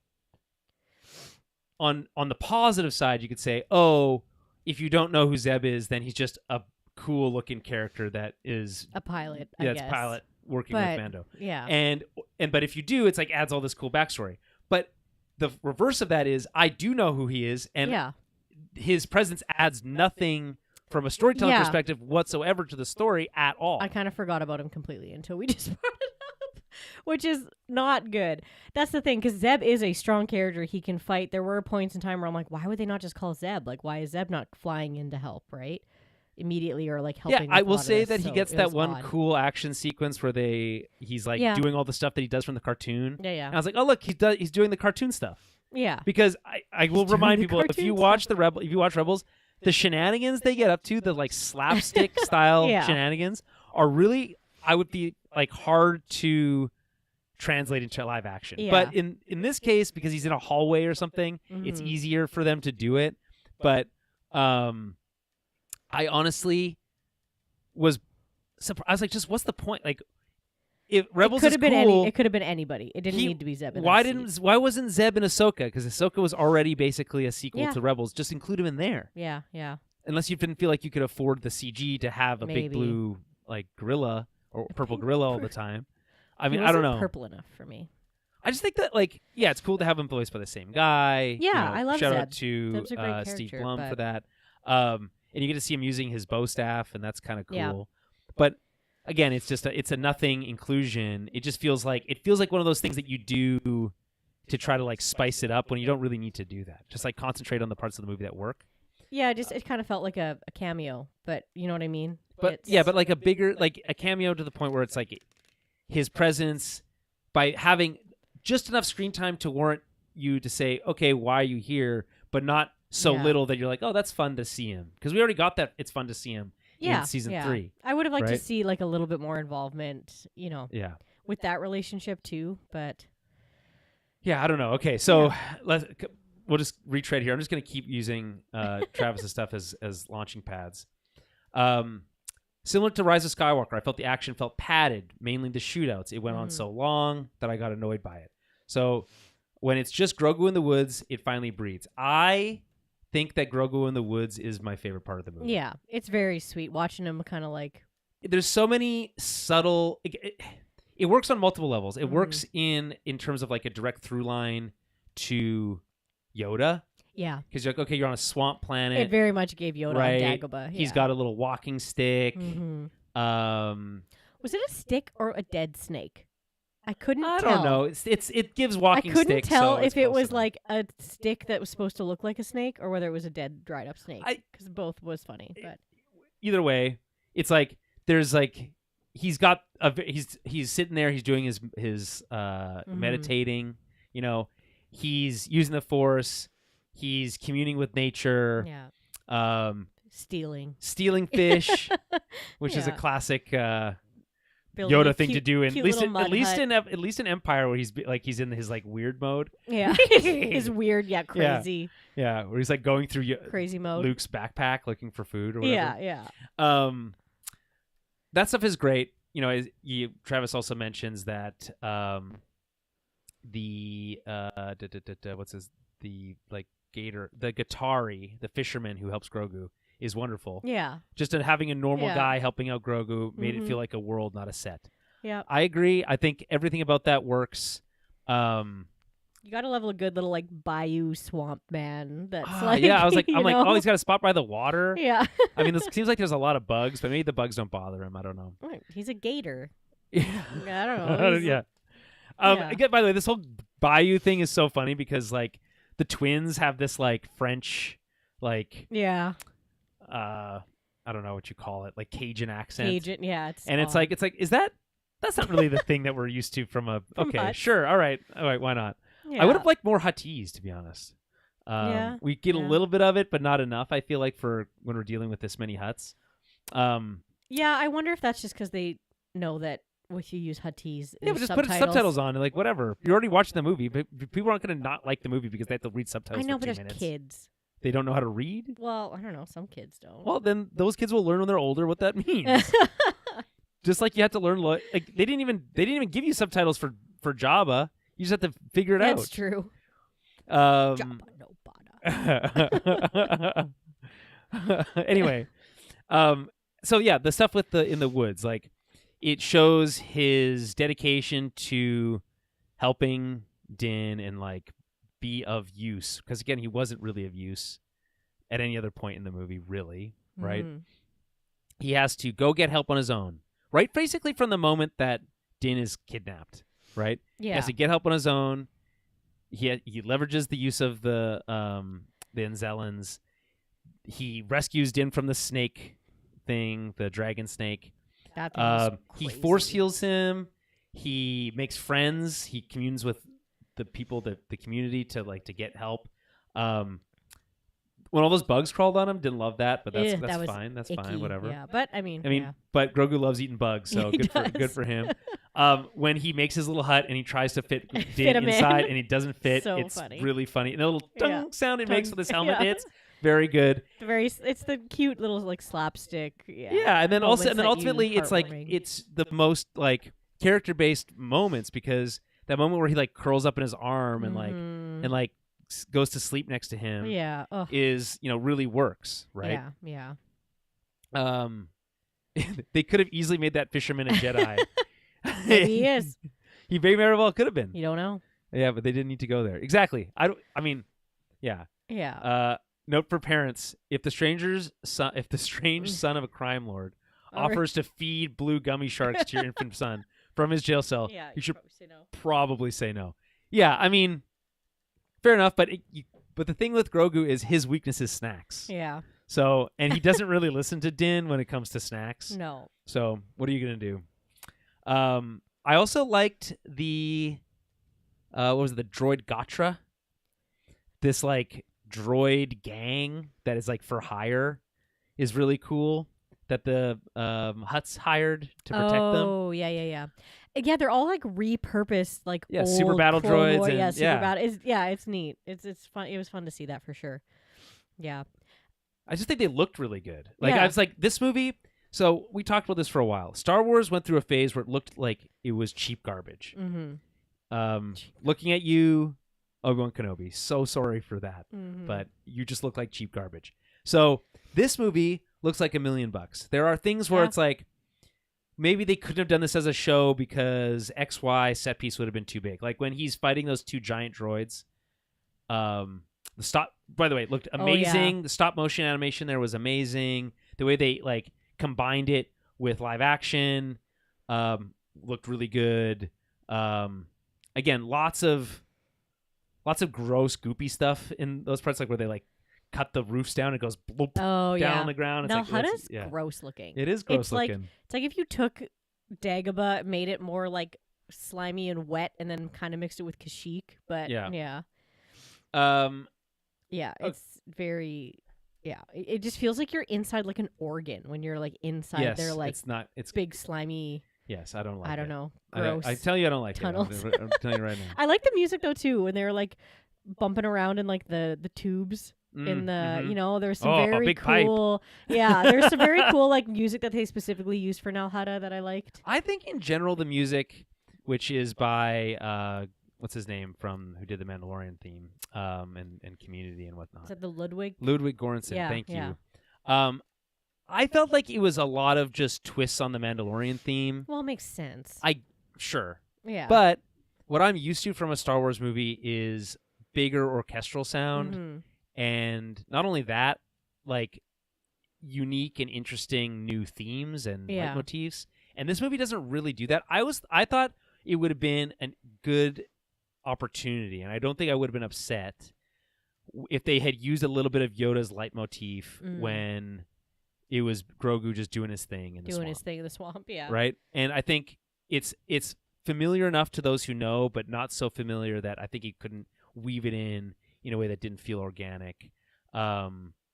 on the positive side, you could say, oh, if you don't know who Zeb is, then he's just a cool looking character that is a pilot. yeah, I it's guess. pilot working But, with Mando. Yeah. And but if you do, it's like adds all this cool backstory. But the reverse of that is, I do know who he is, and yeah. his presence adds nothing from a storytelling Yeah. perspective whatsoever to the story at all. I kind of forgot about him completely until we just brought it up, which is not good. That's the thing, because Zeb is a strong character. He can fight. There were points in time where I'm like, why would they not just call Zeb? Like, why is Zeb not flying in to help, right? Immediately, or like helping. Yeah, I with a will lot of say this, that he so gets it that was one odd. cool action sequence where he's like Yeah. doing all the stuff that he does from the cartoon. Yeah, yeah. And I was like, oh look, he's doing the cartoon stuff. Yeah. Because I will doing remind the people, if cartoon you watch Rebels, the shenanigans they get up to, the like slapstick style Yeah. shenanigans, are really, I would be like, hard to translate into live action. Yeah. But in this case, because he's in a hallway or something, it's Mhm. easier for them to do it. But I honestly was surprised. I was like, just what's the point? Like, if Rebels is cool, it could have been anybody. It didn't need to be Zeb. In why that scene. why wasn't Zeb in Ahsoka? Because Ahsoka was already basically a sequel Yeah. to Rebels. Just include him in there. Yeah, yeah. Unless you didn't feel like you could afford the CG to have a big Maybe. blue like gorilla or purple pink gorilla all the time. I mean, I don't know. Purple enough for me. I just think that like, yeah, it's cool to have him voiced by the same guy. Yeah, I love shout Zeb. out to Zeb's a great Steve character, Blum but- for that. And you get to see him using his bow staff, and that's kind of cool. Yeah. But again, it's just it's a nothing inclusion. It just feels like one of those things that you do to try to like spice it up when you don't really need to do that. Just like concentrate on the parts of the movie that work. Yeah, it kind of felt like a cameo, but you know what I mean? But but like a bigger, like a cameo to the point where it's like his presence, by having just enough screen time to warrant you to say, okay, why are you here? But not so Yeah. little that you're like, oh, that's fun to see him. Because we already got that. It's fun to see him in season 3. I would have liked to right? see like a little bit more involvement, Yeah. with that relationship too, but Yeah, I don't know. Okay, so we'll just retread here. I'm just going to keep using Travis's stuff as launching pads. Similar to Rise of Skywalker, I felt the action felt padded, mainly the shootouts. It went on so long that I got annoyed by it. So when it's just Grogu in the woods, it finally breathes. I think that Grogu in the woods is my favorite part of the movie. Yeah, it's very sweet watching him kind of like. There's so many subtle. It works on multiple levels. It works in terms of like a direct through line to Yoda. Yeah. Because you're like, okay, you're on a swamp planet. It very much gave Yoda right? on Dagobah. He's got a little walking stick. Was it a stick or a dead snake? I couldn't tell. I don't know. It gives walking stick. I couldn't tell so if it was enough. like a stick that was supposed to look like a snake or whether it was a dead, dried up snake. Because both was funny. But either way, it's like there's like he's got he's sitting there. He's doing his meditating. You know, he's using the Force. He's communing with nature. Yeah. Stealing fish, which is a classic Yoda thing to do. At least in Empire, where he's in his like weird mode. Yeah, his weird, crazy. Yeah, where he's like going through crazy mode. Luke's backpack looking for food or whatever. Yeah. That stuff is great. You know, Travis also mentions that the Gatari, the fisherman who helps Grogu, is wonderful. Yeah. Just having a normal guy helping out Grogu made it feel like a world, not a set. Yeah. I agree. I think everything about that works. You got to level a good little like bayou swamp man. That's I was like, oh, he's got a spot by the water. Yeah. I mean, it seems like there's a lot of bugs, but maybe the bugs don't bother him. I don't know. He's a gator. Yeah. I don't know. Yeah. Again, by the way, this whole bayou thing is so funny because like the twins have this like French, like I don't know what you call it, like Cajun accent. Cajun, yeah. It's like that's not really the thing that we're used to from a. Okay, Huts. sure, all right, why not? Yeah. I would have liked more Huttese, to be honest. We get a Yeah. little bit of it, but not enough. I feel like for when we're dealing with this many Hutts. Yeah, I wonder if that's just because they know that if you use Huttese, Yeah, but just put subtitles on, like whatever. You're already watching the movie, but people aren't going to not like the movie because they have to read subtitles. I know, for but 2 there's minutes. kids. They don't know how to read. Well, I don't know. Some kids don't. Well, then those kids will learn when they're older what that means. Just like you have to learn, like they didn't even give you subtitles for Jabba. You just have to figure it out. That's true. Jabba no bada. Anyway, so yeah, the stuff with in the woods, like it shows his dedication to helping Din and like be of use, because again, he wasn't really of use at any other point in the movie, really, right? He has to go get help on his own, right? Basically, from the moment that Din is kidnapped, right? Yeah. He has to get help on his own. He leverages the use of the Anzellans. He rescues Din from the snake thing, the dragon snake. That thing was he crazy. force heals him. He makes friends. He communes with the people, the community to get help. When all those bugs crawled on him, didn't love that, but that's fine. That's icky. fine. Whatever. Yeah, but I mean, but Grogu loves eating bugs, so He good does. for him. When he makes his little hut and he tries to fit Din Fit him inside in. and he doesn't fit, So it's funny. really funny. And the little tung sound it makes Tung, with his helmet yeah. hits, very good. It's the cute little like slapstick. Yeah, and then moments that you ultimately it's like heartwarming. it's the most like character based moments, because that moment where he like curls up in his arm and like goes to sleep next to him yeah. Ugh. is really works, right? Yeah. They could have easily made that fisherman a Jedi. Maybe he is. He very well could have been. You don't know. Yeah, but they didn't need to go there. Exactly. Yeah. Yeah. Note for parents: if the strange son of a crime lord offers to feed blue gummy sharks to your infant son from his jail cell, Yeah, you should probably say no. probably say no. Yeah, I mean, fair enough. But but the thing with Grogu is his weakness is snacks. Yeah. So, and he doesn't really listen to Din when it comes to snacks. No. So, what are you gonna do? I also liked the what was it, the droid Gatra? This like droid gang that is like for hire is really cool. That the Hutts hired to protect them. Oh, yeah. Yeah, they're all like repurposed, like old super battle Clone droids War- and- yeah, super yeah. battle. It's neat. It's fun. It was fun to see that for sure. Yeah. I just think they looked really good. Like Yeah. I was like, this movie, So we talked about this for a while. Star Wars went through a phase where it looked like it was cheap garbage. Looking at you, Obi-Wan Kenobi, so sorry for that, but you just look like cheap garbage. So this movie looks like $1 million. There are things where it's like, maybe they couldn't have done this as a show because XY set piece would have been too big. Like when he's fighting those two giant droids. The stop, by the way, it looked amazing. The stop motion animation there was amazing. The way they like combined it with live action looked really good. Again, lots of gross, goopy stuff in those parts, like where they like cut the roofs down, it goes bloop down on the ground. It's now, like, Hutta's gross looking. It is gross looking. It's like if you took Dagobah, made it more like slimy and wet, and then kind of mixed it with Kashyyyk. But it's very. Yeah, it just feels like you're inside like an organ when you're like inside their like it's big slimy. Yes, I don't like it. I don't know. Gross. I tell you I don't like tunnels. it. I'm telling you right now. I like the music though too when they're like bumping around in like the tubes in the there's some very cool pipe. There's some very cool like music that they specifically used for Nal Hutta that I liked. I think in general the music, which is by what's his name from who did the Mandalorian theme and Community and whatnot. Is that the Ludwig Göransson? Thank you. I felt like it was a lot of just twists on the Mandalorian theme. Well, it makes sense. Sure. Yeah. But what I'm used to from a Star Wars movie is bigger orchestral sound. And not only that, like unique and interesting new themes and leitmotifs. And this movie doesn't really do that. I thought it would have been a good opportunity, and I don't think I would have been upset if they had used a little bit of Yoda's leitmotif when it was Grogu just doing his thing in the swamp. Doing his thing in the swamp, yeah. Right? And I think it's familiar enough to those who know, but not so familiar that I think he couldn't weave it in a way that didn't feel organic. Now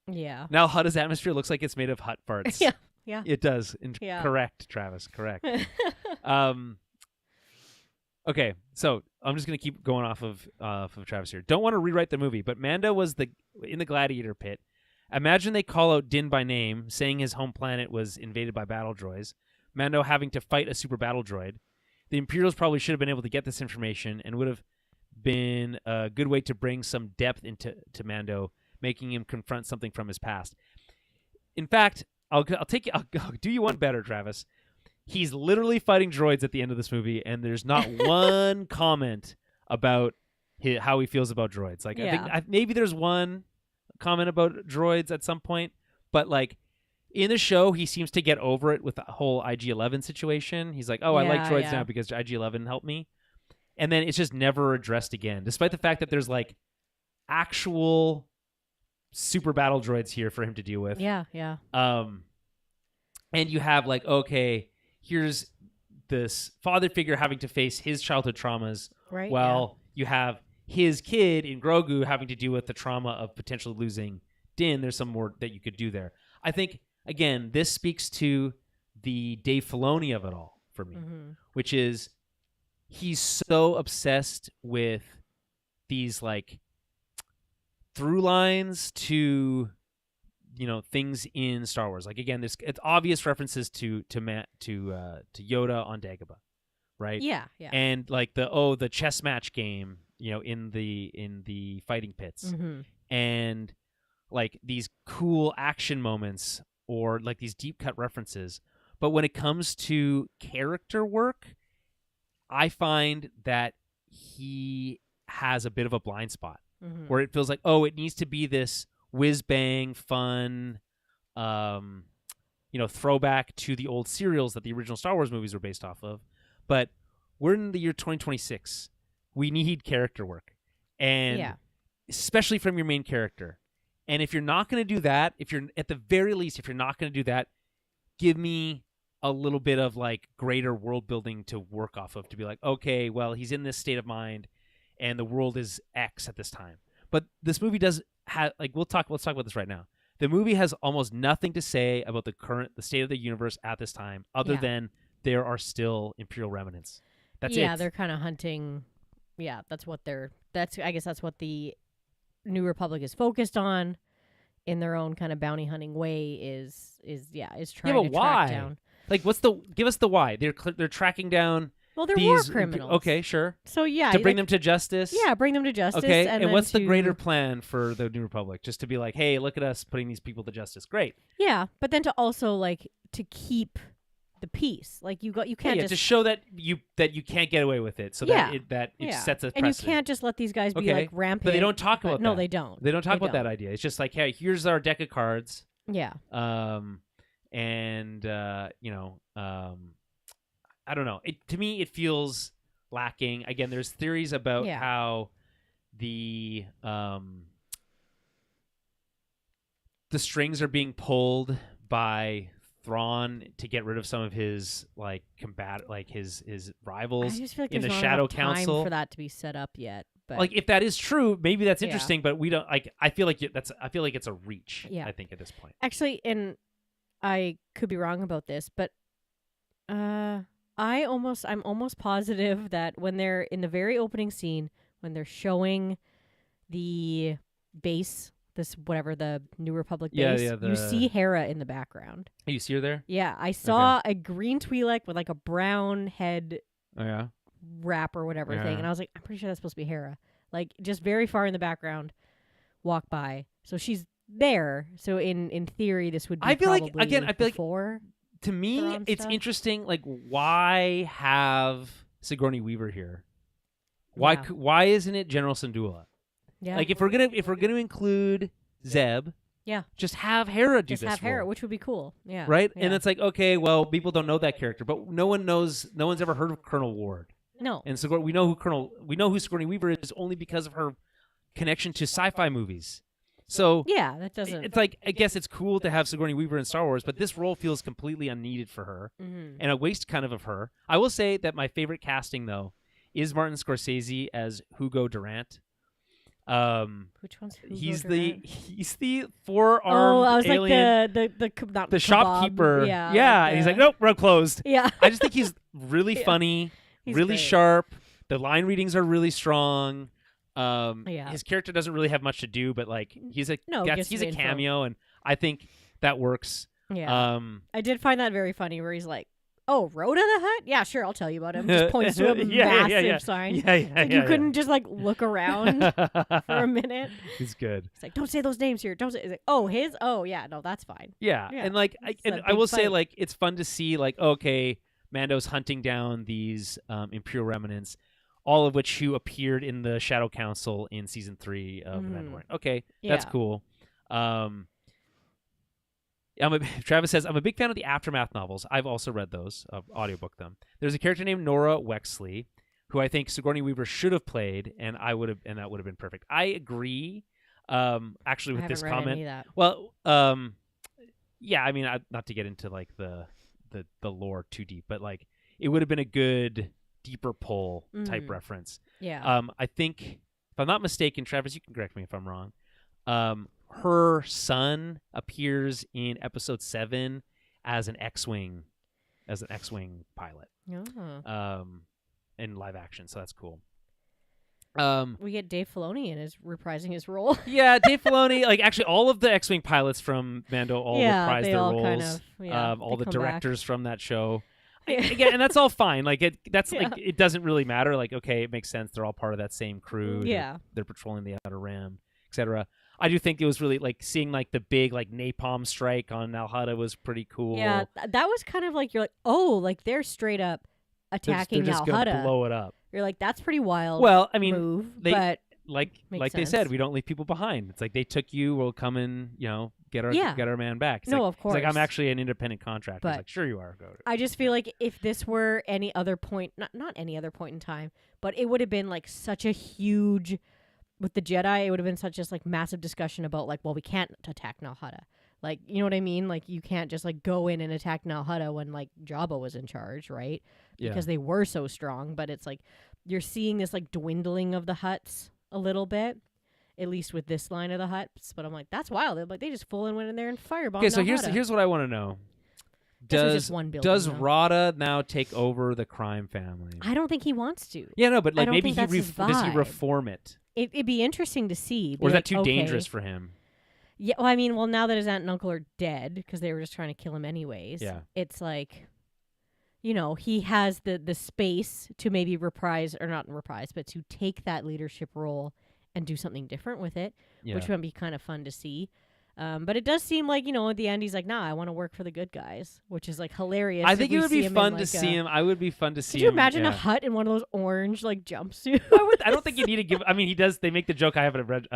Hutta's atmosphere looks like it's made of Hutt farts. Yeah. It does. Correct, Travis. Correct. Okay, so I'm just going to keep going off of Travis here. Don't want to rewrite the movie, but Mando was in the gladiator pit. Imagine they call out Din by name, saying his home planet was invaded by battle droids. Mando having to fight a super battle droid. The Imperials probably should have been able to get this information and would have been a good way to bring some depth into Mando, making him confront something from his past. In fact, I'll do you one better, Travis. He's literally fighting droids at the end of this movie, and there's not one comment about how he feels about droids. Like I think maybe there's one comment about droids at some point, but like in the show, he seems to get over it with the whole IG-11 situation. He's like, "Oh, I like droids now because IG-11 helped me," and then it's just never addressed again, despite the fact that there's like actual super battle droids here for him to deal with. Yeah. And you have like, okay, here's this father figure having to face his childhood traumas. Right. While you have his kid in Grogu having to deal with the trauma of potentially losing Din. There's some more that you could do there. I think, again, this speaks to the Dave Filoni of it all for me, which is he's so obsessed with these like through lines to things in Star Wars. Like again, it's obvious references to Yoda on Dagobah, right? Yeah. And like the chess match game, in the fighting pits, and like these cool action moments or like these deep cut references. But when it comes to character work, I find that he has a bit of a blind spot where it feels like, it needs to be this whiz bang fun, throwback to the old serials that the original Star Wars movies were based off of. But we're in the year 2026. We need character work, and especially from your main character. And if you're not going to do that, if you're not going to do that, give me a little bit of like greater world building to work off of, to be like, okay, well, he's in this state of mind and the world is X at this time. But this movie does have, like, let's talk about this right now. The movie has almost nothing to say about the state of the universe at this time, other than there are still Imperial remnants. That's it. Yeah, they're kind of hunting. Yeah, I guess that's what the New Republic is focused on. in their own kind of bounty hunting way is trying but to why? track down. Like, give us the why? They're tracking down. Well, they're these war criminals. Okay, sure. So yeah, To bring them to justice. Yeah, bring them to justice. Okay, and and then what's the to- greater plan for the New Republic? Just to be like, hey, look at us putting these people to justice. Great. Yeah, but then to also like to keep the peace. Like you can't to show that you can't get away with it, so Yeah. that it yeah. sets a and precedent. you can't just let these guys be Okay, like rampant. but they don't talk about No, that. they don't. They don't talk They about that don't. idea. It's just like, hey, here's our deck of cards. Yeah. And I don't know. To me, it feels lacking. Again, there's theories about how the strings are being pulled by Thrawn to get rid of some of his like his rivals I just feel like in the there's not Shadow enough time Council for that to be set up yet. But like, if that is true, maybe that's Yeah. interesting. But we don't like. I feel like it's a reach. Yeah. I think at this point. actually, and I could be wrong about this, but I'm almost positive that when they're in the very opening scene, when they're showing the base, the New Republic base, you see Hera in the background. Oh, you see her there? Yeah, I saw a green Twi'lek with like a brown head Oh yeah. wrap or whatever Yeah. thing, and I was like, I'm pretty sure that's supposed to be Hera. Like just very far in the background, walk by. So she's there. So in theory, this would be. I feel like probably again. I feel like before. to me, Thrawn it's stuff? interesting. Like, why have Sigourney Weaver here? Why Yeah. why isn't it General Syndulla? Yeah. Like, if we're gonna include Zeb, Yeah. just have Hera do Just this have Hera, role, which would be cool. Yeah. right? Yeah. And it's like, okay, well, people don't know that character, but no one's ever heard of Colonel Ward. no. And so we know who Sigourney Weaver is only because of her connection to sci-fi movies. So Yeah, that doesn't. it's like, I guess it's cool to have Sigourney Weaver in Star Wars, but this role feels completely unneeded for her Mhm. and a waste kind of her. I will say that my favorite casting though is Martin Scorsese as Hugo Durant. Which one's Hugo He's Durant? the four-armed I was alien, like the not the kebab. shopkeeper. Yeah. yeah, and he's like, nope, road closed. Yeah. I just think he's really Yeah. funny, He's really great. sharp. The line readings are really strong. Yeah. His character doesn't really have much to do, but like he's a gives he's some a info. cameo, and I think that works. Yeah. I did find that very funny where he's like, "Oh, Rhoda the Hutt? Yeah, sure, I'll tell you about him." Just points to a massive sign. Like, you couldn't just like look around for a minute. He's good. It's like, don't say those names here. Don't say. It's like, oh, his. Oh, yeah. No, that's fine. Yeah, Yeah. and like It's and a I big will say, fight. like, it's fun to see, like, okay, Mando's hunting down these Imperial remnants, all of which who appeared in the Shadow Council in season 3 of The Mandalorian. Okay, that's Yeah. cool. Travis says, I'm a big fan of the Aftermath novels. I've also read those, audiobook them. There's a character named Nora Wexley, who I think Sigourney Weaver should have played, and that would have been perfect. I agree. Actually, I with haven't this read comment, any of that. well, yeah, I mean, not to get into like the lore too deep, but like it would have been a good deeper pull type Mhm. reference. Yeah. I think, if I'm not mistaken, Travis, you can correct me if I'm wrong. Her son appears in episode 7 as an X-wing pilot. Oh. In live action, so that's cool. We get Dave Filoni in his reprising his role. Yeah, Dave Filoni, like actually all of the X-wing pilots from Mando all reprise they their all roles. kind of. Yeah, All they the come back. directors from that show. Yeah. Again, and that's all fine. Like that's Yeah. like it doesn't really matter. Like, okay, it makes sense. They're all part of that same crew. Yeah. They're patrolling the Outer Rim, etc. I do think it was really like seeing like the big like napalm strike on Al Hutta was pretty cool. Yeah, that was kind of like you're like, oh, like they're straight up attacking they're just Al gonna Hutta. blow it up. You're like, that's pretty wild. Well, I mean, move, they- but like Makes they said, sense. we don't leave people behind. It's like they took you, we'll come and get our man back. It's No, like, of It's like, I'm course. actually an independent contractor. But It's like, sure you are. Go. I just feel like if this were any other point, not any other point in time, but it would have been like such a huge, with the Jedi, it would have been such just like massive discussion about like, well, we can't attack Nal Hutta. Like, you know what I mean? Like, you can't just like go in and attack Nal Hutta when like Jabba was in charge, right? Yeah. Because they were so strong. But it's like you're seeing this like dwindling of the Hutts a little bit, at least with this line of the Hutts. But I'm like, that's wild. They're like, they just full in went in there and firebombed. Okay, so Nal Hutta. here's what I want to know. This was Does just one building, does though. Rada now take over the crime family? I don't think he wants to. Yeah, no, but I like don't maybe think he that's his does he vibe. reform it, It'd be interesting to see. or is that too okay, dangerous for him? Yeah, well, I mean, now that his aunt and uncle are dead because they were just trying to kill him anyways. Yeah. It's like, he has the space to maybe not reprise, but to take that leadership role and do something different with it, which would be kind of fun to see. But it does seem like, at the end, he's like, nah, I want to work for the good guys, which is like hilarious. I think it would be fun to see him. I would be fun to see him. Could you imagine a Hutt in one of those orange jumpsuits? I don't think you need to give. I mean, he does. They make the joke. I have a red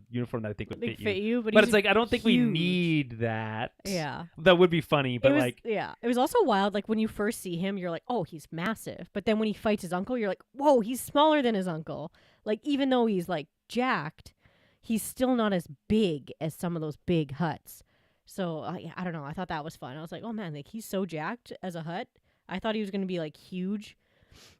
uniform that I think would fit you. But it's like I don't think we need that. Yeah, that would be funny. But it was also wild. Like when you first see him, you're like, oh, he's massive. But then when he fights his uncle, you're like, whoa, he's smaller than his uncle. Like even though he's like jacked, he's still not as big as some of those big Hutts. So I don't know. I thought that was fun. I was like, oh man, like he's so jacked as a Hutt. I thought he was going to be like huge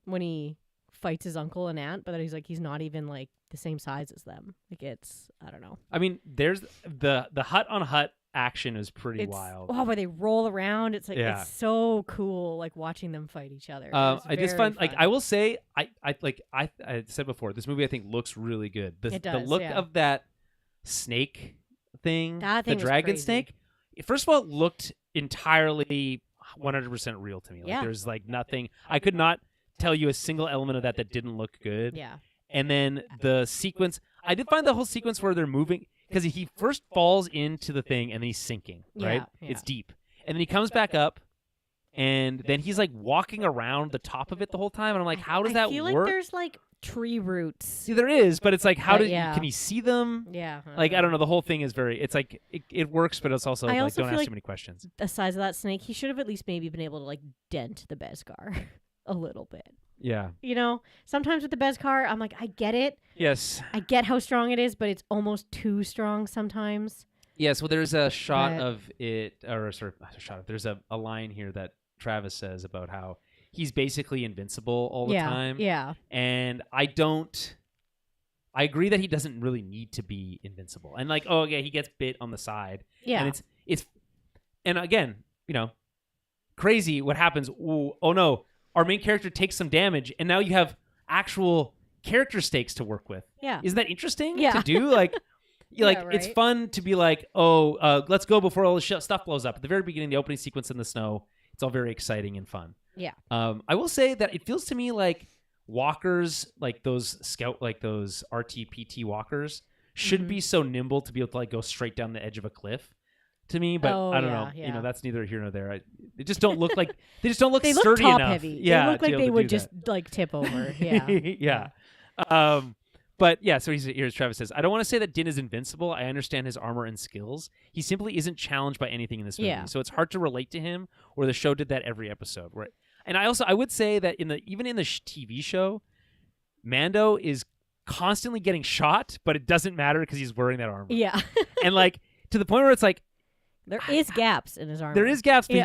when he fights his uncle and aunt, but he's not even like the same size as them. Like I don't know. I mean, there's the Hutt on Hutt action is pretty wild. Oh, where they roll around. It's like it's so cool. Like watching them fight each other. I just find like I will say I said before, this movie I think looks really good. It does, the look of that snake thing, that thing the dragon crazy. snake. First of all, it looked entirely 100% real to me. Like Yeah. there's like nothing. I could not tell you a single element of that didn't look good. Yeah. And then the sequence, I did find the whole sequence where they're moving, because he first falls into the thing and then he's sinking, right? Yeah. It's deep. And then he comes back up, and then he's like walking around the top of it the whole time. And I'm like, how does that work? I feel like there's like tree roots. See, there is, but it's like, can he see them? Yeah. Like, I don't know. The whole thing is it's like, it works, but it's also, I like, also don't feel ask like too many questions. The size of that snake, he should have at least maybe been able to like dent the Beskar a little bit. Yeah. Sometimes with the Beskar, I'm like, I get it. Yes. I get how strong it is, but it's almost too strong sometimes. Yes. Well, there's a shot of it, or sorry, not a shot. There's a line here that Travis says about how he's basically invincible all the time. Yeah. And I agree that he doesn't really need to be invincible. And like, oh yeah, he gets bit on the side. Yeah. And and again, crazy what happens. Ooh, oh no, our main character takes some damage, and now you have actual character stakes to work with. Yeah. Isn't that interesting Yeah. to do? Like, Right? It's fun to be like, let's go before all the stuff blows up. At the very beginning, the opening sequence in the snow, it's all very exciting and fun. Yeah. I will say that it feels to me like walkers, like those those RTPT walkers, shouldn't be so nimble to be able to like go straight down the edge of a cliff. To me, but I don't know. Yeah. That's neither here nor there. They just don't look like they just don't look they sturdy look top enough. heavy. Yeah, they look like to be they able to would do just like tip over. Yeah. Yeah. But yeah, so here's Travis says, I don't want to say that Din is invincible. I understand his armor and skills. He simply isn't challenged by anything in this movie. Yeah. So it's hard to relate to him, or the show did that every episode. Right. And I would say that even in the TV show, Mando is constantly getting shot, but it doesn't matter because he's wearing that armor. Yeah. And like to the point where it's like, there is gaps in his armor. there is gaps, but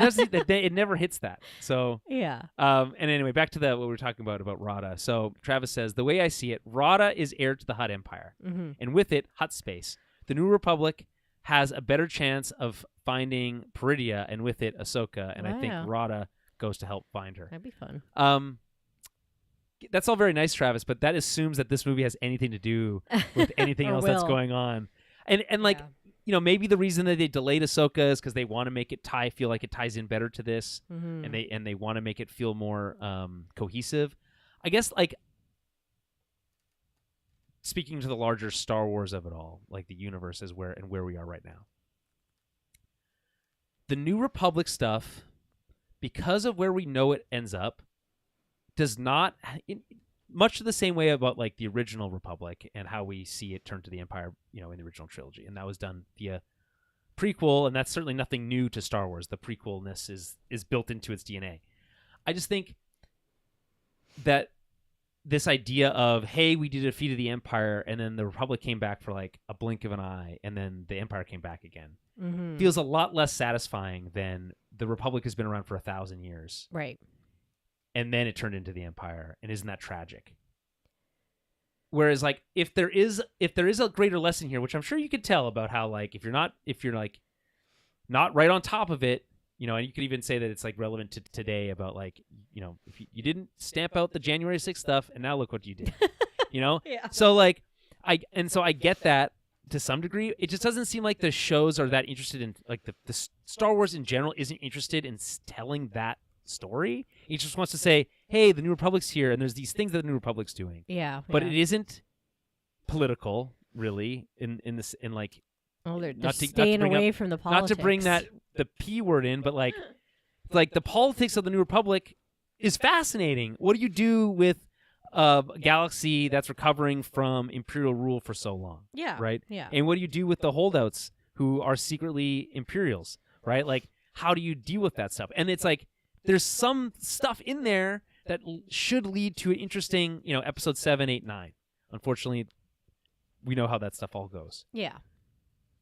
it never hits that. So yeah. And anyway, back to what we were talking about Rada. So Travis says, the way I see it, Rada is heir to the Hutt Empire, and with it, Hutt space. The New Republic has a better chance of finding Peridia, and with it, Ahsoka. And I think Rada goes to help find her. That'd be fun. That's all very nice, Travis, but that assumes that this movie has anything to do with anything else that's going on. And like. Yeah. Maybe the reason that they delayed Ahsoka is because they want to make it feel like it ties in better to this, and they want to make it feel more cohesive. I guess, like, speaking to the larger Star Wars of it all, like the universe is where we are right now. The New Republic stuff, because of where we know it ends up, does not... much the same way about like the original Republic and how we see it turn to the Empire, in the original trilogy, and that was done via prequel, and that's certainly nothing new to Star Wars. The prequelness is built into its DNA. I just think that this idea of, hey, we defeated the Empire, and then the Republic came back for like a blink of an eye, and then the Empire came back again, feels a lot less satisfying than the Republic has been around for 1,000 years, right? And then it turned into the Empire, and isn't that tragic? Whereas, like, if there is a greater lesson here, which I'm sure you could tell about how, like, if you're like not right on top of it, and you could even say that it's like relevant to today about like, if you didn't stamp out the January 6th stuff, and now look what you did, Yeah. So like, I get that, to some degree. It just doesn't seem like the shows are that interested in, like, the Star Wars in general isn't interested in telling that story. It just wants to say, hey, the New Republic's here, and there's these things that the New Republic's doing. Yeah. But it isn't political, really, in like, Oh, they're not to staying bring away up- from the politics. not to bring the P word in, but like the politics of the New Republic is fascinating. What do you do with a galaxy that's recovering from Imperial rule for so long? Yeah. Right? Yeah. And what do you do with the holdouts who are secretly Imperials? Right? Like, how do you deal with that stuff? And it's like, there's some stuff in there that should lead to an interesting, episode 7, 8, 9. Unfortunately, we know how that stuff all goes. Yeah.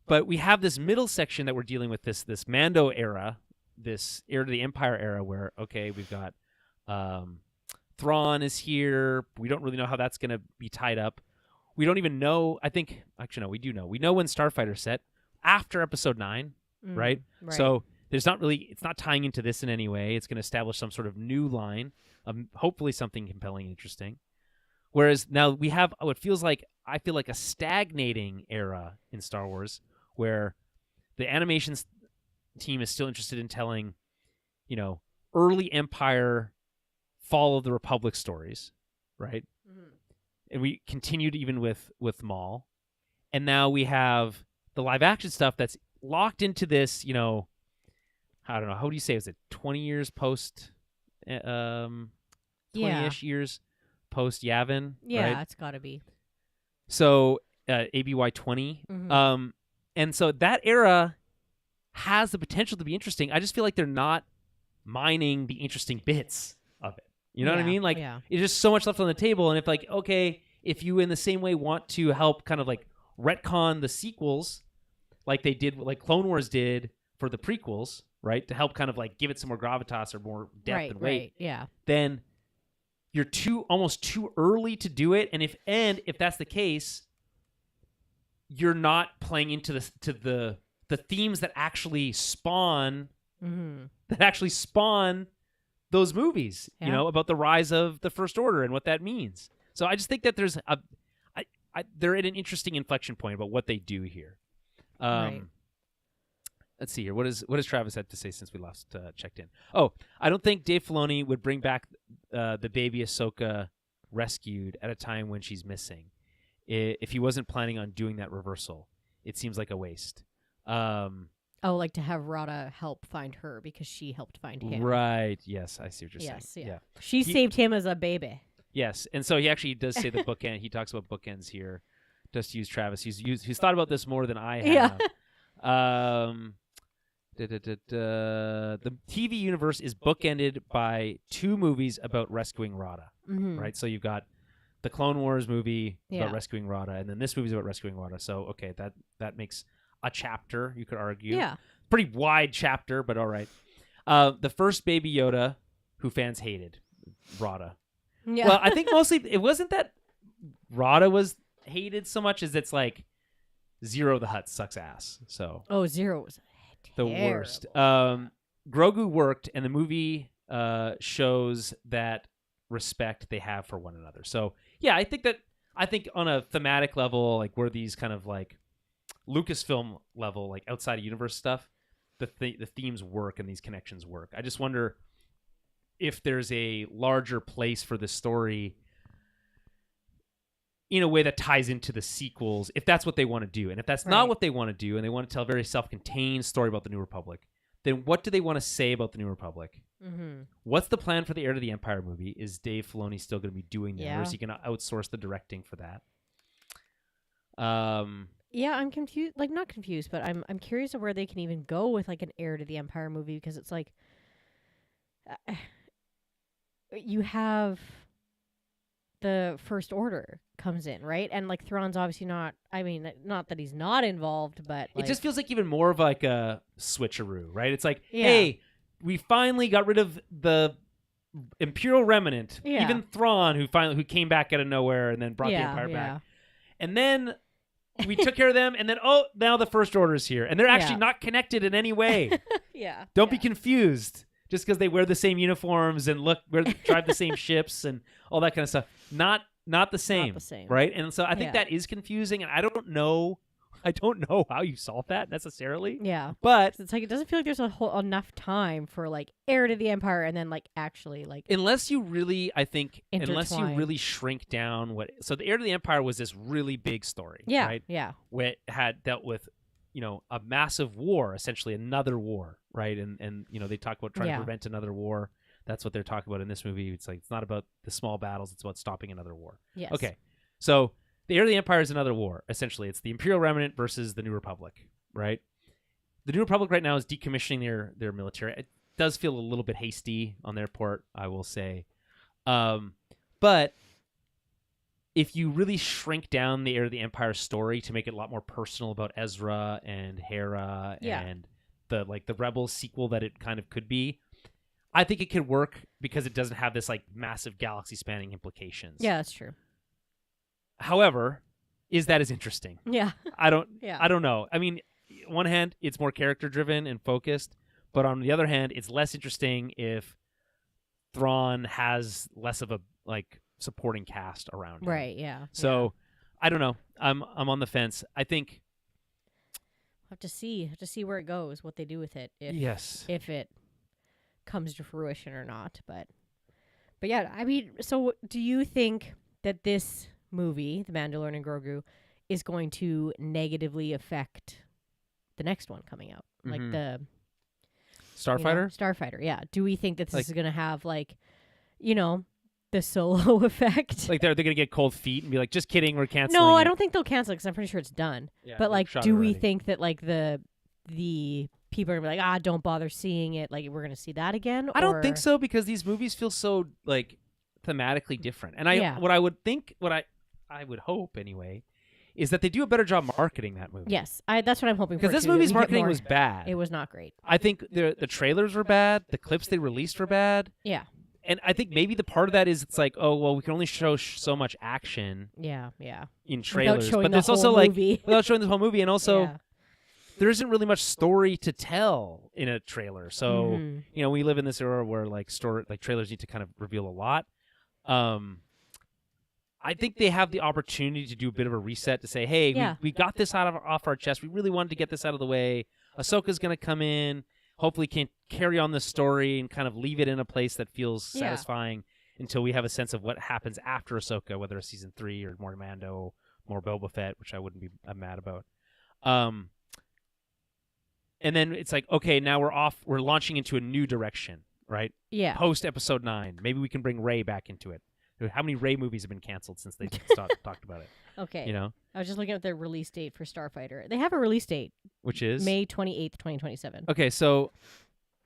But we have this middle section that we're dealing with, this Mando era, this heir to the Empire era, where, okay, we've got Thrawn is here. We don't really know how that's going to be tied up. We don't even know. We do know. We know when Starfighter's set after episode 9, right? So there's not really, it's not tying into this in any way. It's going to establish some sort of new line, hopefully something compelling and interesting. Whereas now we have what I feel like a stagnating era in Star Wars, where the animations team is still interested in telling, early Empire, fall of the Republic stories, right? Mm-hmm. And we continued even with Maul, and now we have the live action stuff that's locked into this. I don't know, how do you say? Is it 20 years post? 20-ish years post Yavin? Yeah, right? it's got to be. So ABY 20. Mm-hmm. And so that era has the potential to be interesting. I just feel like they're not mining the interesting bits of it. You know what I mean? Like, it's just so much left on the table. And if you in the same way want to help kind of like retcon the sequels, like they did, like Clone Wars did for the prequels, right? To help kind of like give it some more gravitas or more depth and weight. Right, yeah. Then you're almost too early to do it. And if that's the case, you're not playing into the themes that actually spawn those movies, about the rise of the First Order and what that means. So I just think that there's they're at an interesting inflection point about what they do here. Right. Let's see here. What does Travis had to say since we last checked in? Oh, I don't think Dave Filoni would bring back the baby Ahsoka rescued at a time when she's missing. If he wasn't planning on doing that reversal, it seems like a waste. Like to have Rada help find her because she helped find him. Right. Yes, I see what you're saying. Yes, yeah. Yeah. She saved him as a baby. Yes, and so he actually does say the bookend. He talks about bookends here. Just to use Travis. He's thought about this more than I have. Yeah. The TV universe is bookended by 2 movies about rescuing Rada. Mm-hmm. Right. So you've got the Clone Wars movie about Yeah. rescuing Rada, and then this movie's about rescuing Rada. So okay, that makes a chapter, you could argue. Yeah. Pretty wide chapter, but all right. The first Baby Yoda, who fans hated, Rada. Yeah. Well, I think mostly it wasn't that Rada was hated so much as it's like Zero the Hutt sucks ass. So Zero was the worst. Grogu worked, and the movie shows that respect they have for one another. So yeah, I think on a thematic level, like where these kind of like Lucasfilm level, like outside of universe stuff, the themes work and these connections work. I just wonder if there's a larger place for the story in a way that ties into the sequels, if that's what they want to do. And if that's not what they want to do, and they want to tell a very self-contained story about the New Republic, then what do they want to say about the New Republic? Mm-hmm. What's the plan for the Heir to the Empire movie? Is Dave Filoni still going to be doing that, Yeah. or is he going to outsource the directing for that? Yeah, I'm confused. Like, not confused, but I'm curious of where they can even go with like an Heir to the Empire movie, because it's like you have the First Order comes in, right? And like Thrawn's obviously not. I mean, not that he's not involved, but like, it just feels like even more of like a switcheroo, right? It's like, Yeah. hey, we finally got rid of the Imperial remnant, Yeah. even Thrawn, who came back out of nowhere and then brought the Empire back, and then we took care of them, and then now the First Order is here, and they're actually not connected in any way. Yeah. Don't be confused just because they wear the same uniforms and drive the same ships and all that kind of stuff. Not the same. the same. Right? And so I think Yeah. that is confusing, and I don't know I don't know how you solve that necessarily. Yeah. But It's like it doesn't feel like there's enough time for like heir to the empire and then like actually like unless you really, I think, unless you intertwine. really shrink down so the heir to the empire was this really big story, Yeah. right? Yeah. Where it had dealt with, a massive war, essentially another war, right? And they talk about trying to prevent another war. That's what they're talking about in this movie. It's like it's not about the small battles; it's about stopping another war. Yes. Okay, so the heir of the empire is another war. Essentially, it's the Imperial Remnant versus the New Republic, right? The New Republic right now is decommissioning their military. It does feel a little bit hasty on their part, I will say, but if you really shrink down the heir of the empire story to make it a lot more personal about Ezra and Hera and the Rebels sequel that it kind of could be, I think it could work because it doesn't have this like massive galaxy spanning implications. Yeah, that's true. However, is that as interesting? Yeah. I don't Yeah. know. I mean, on one hand, it's more character driven and focused, but on the other hand, it's less interesting if Thrawn has less of a like supporting cast around him. Right, yeah. So, I don't know. I'm on the fence. I think Have to see where it goes, what they do with it if it comes to fruition or not, but yeah, I mean, so do you think that this movie, The Mandalorian and Grogu, is going to negatively affect the next one coming out? Like the Starfighter? Starfighter, yeah. Do we think that this is going to have like, the Solo effect? Like they're going to get cold feet and be like, just kidding, we're canceling No, it. I don't think they'll cancel it because I'm pretty sure it's done. Yeah, but like, shot do it we already. think that like the people are gonna be like, don't bother seeing it? Like, we're gonna see that again? I don't think so because these movies feel so like thematically different. And what I would hope anyway, is that they do a better job marketing that movie. Yes, that's what I'm hoping for. Because this too, that movie's we get marketing more. was bad. It was not great. I think the trailers were bad. The clips they released were bad. Yeah. And I think maybe the part of that is it's like, oh, well, we can only show so much action Yeah. in trailers. showing But the there's whole also movie. like, without showing the whole movie. And also, Yeah. there isn't really much story to tell in a trailer. So, Mhm. we live in this era where trailers need to kind of reveal a lot. I think they have the opportunity to do a bit of a reset to say, hey, we got this off our chest. We really wanted to get this out of the way. Ahsoka's going to come in, hopefully can carry on the story and kind of leave it in a place that feels satisfying until we have a sense of what happens after Ahsoka, whether it's season 3 or more Mando, more Boba Fett, which I wouldn't be mad about. And then it's like, okay, now we're launching into a new direction, right? Yeah. Post episode 9. Maybe we can bring Rey back into it. How many Rey movies have been canceled since they talked about it? Okay. I was just looking at their release date for Starfighter. They have a release date, which is May 28th, 2027. Okay, so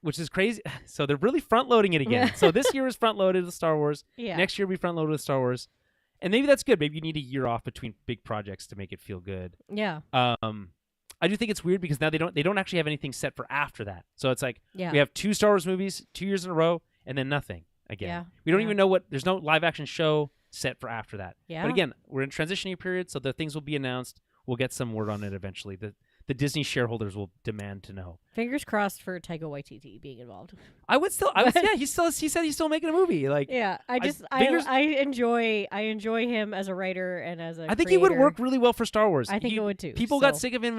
which is crazy. So they're really front loading it again. So this year is front loaded with Star Wars. Yeah. Next year will be front loaded with Star Wars. And maybe that's good. Maybe you need a year off between big projects to make it feel good. Yeah. I do think it's weird because now they don't actually have anything set for after that. So it's like Yeah. we have 2 Star Wars movies 2 years in a row and then nothing again. Yeah. We don't even know there's no live action show set for after that. Yeah. But again, we're in transitioning period, so the things will be announced. We'll get some word on it eventually. The Disney shareholders will demand to know. Fingers crossed for Taika Waititi being involved. Yeah, he said he's still making a movie. Like, Yeah, I enjoy him as a writer and as a I think creator. he would work really well for Star Wars. I think it would too. People got sick of him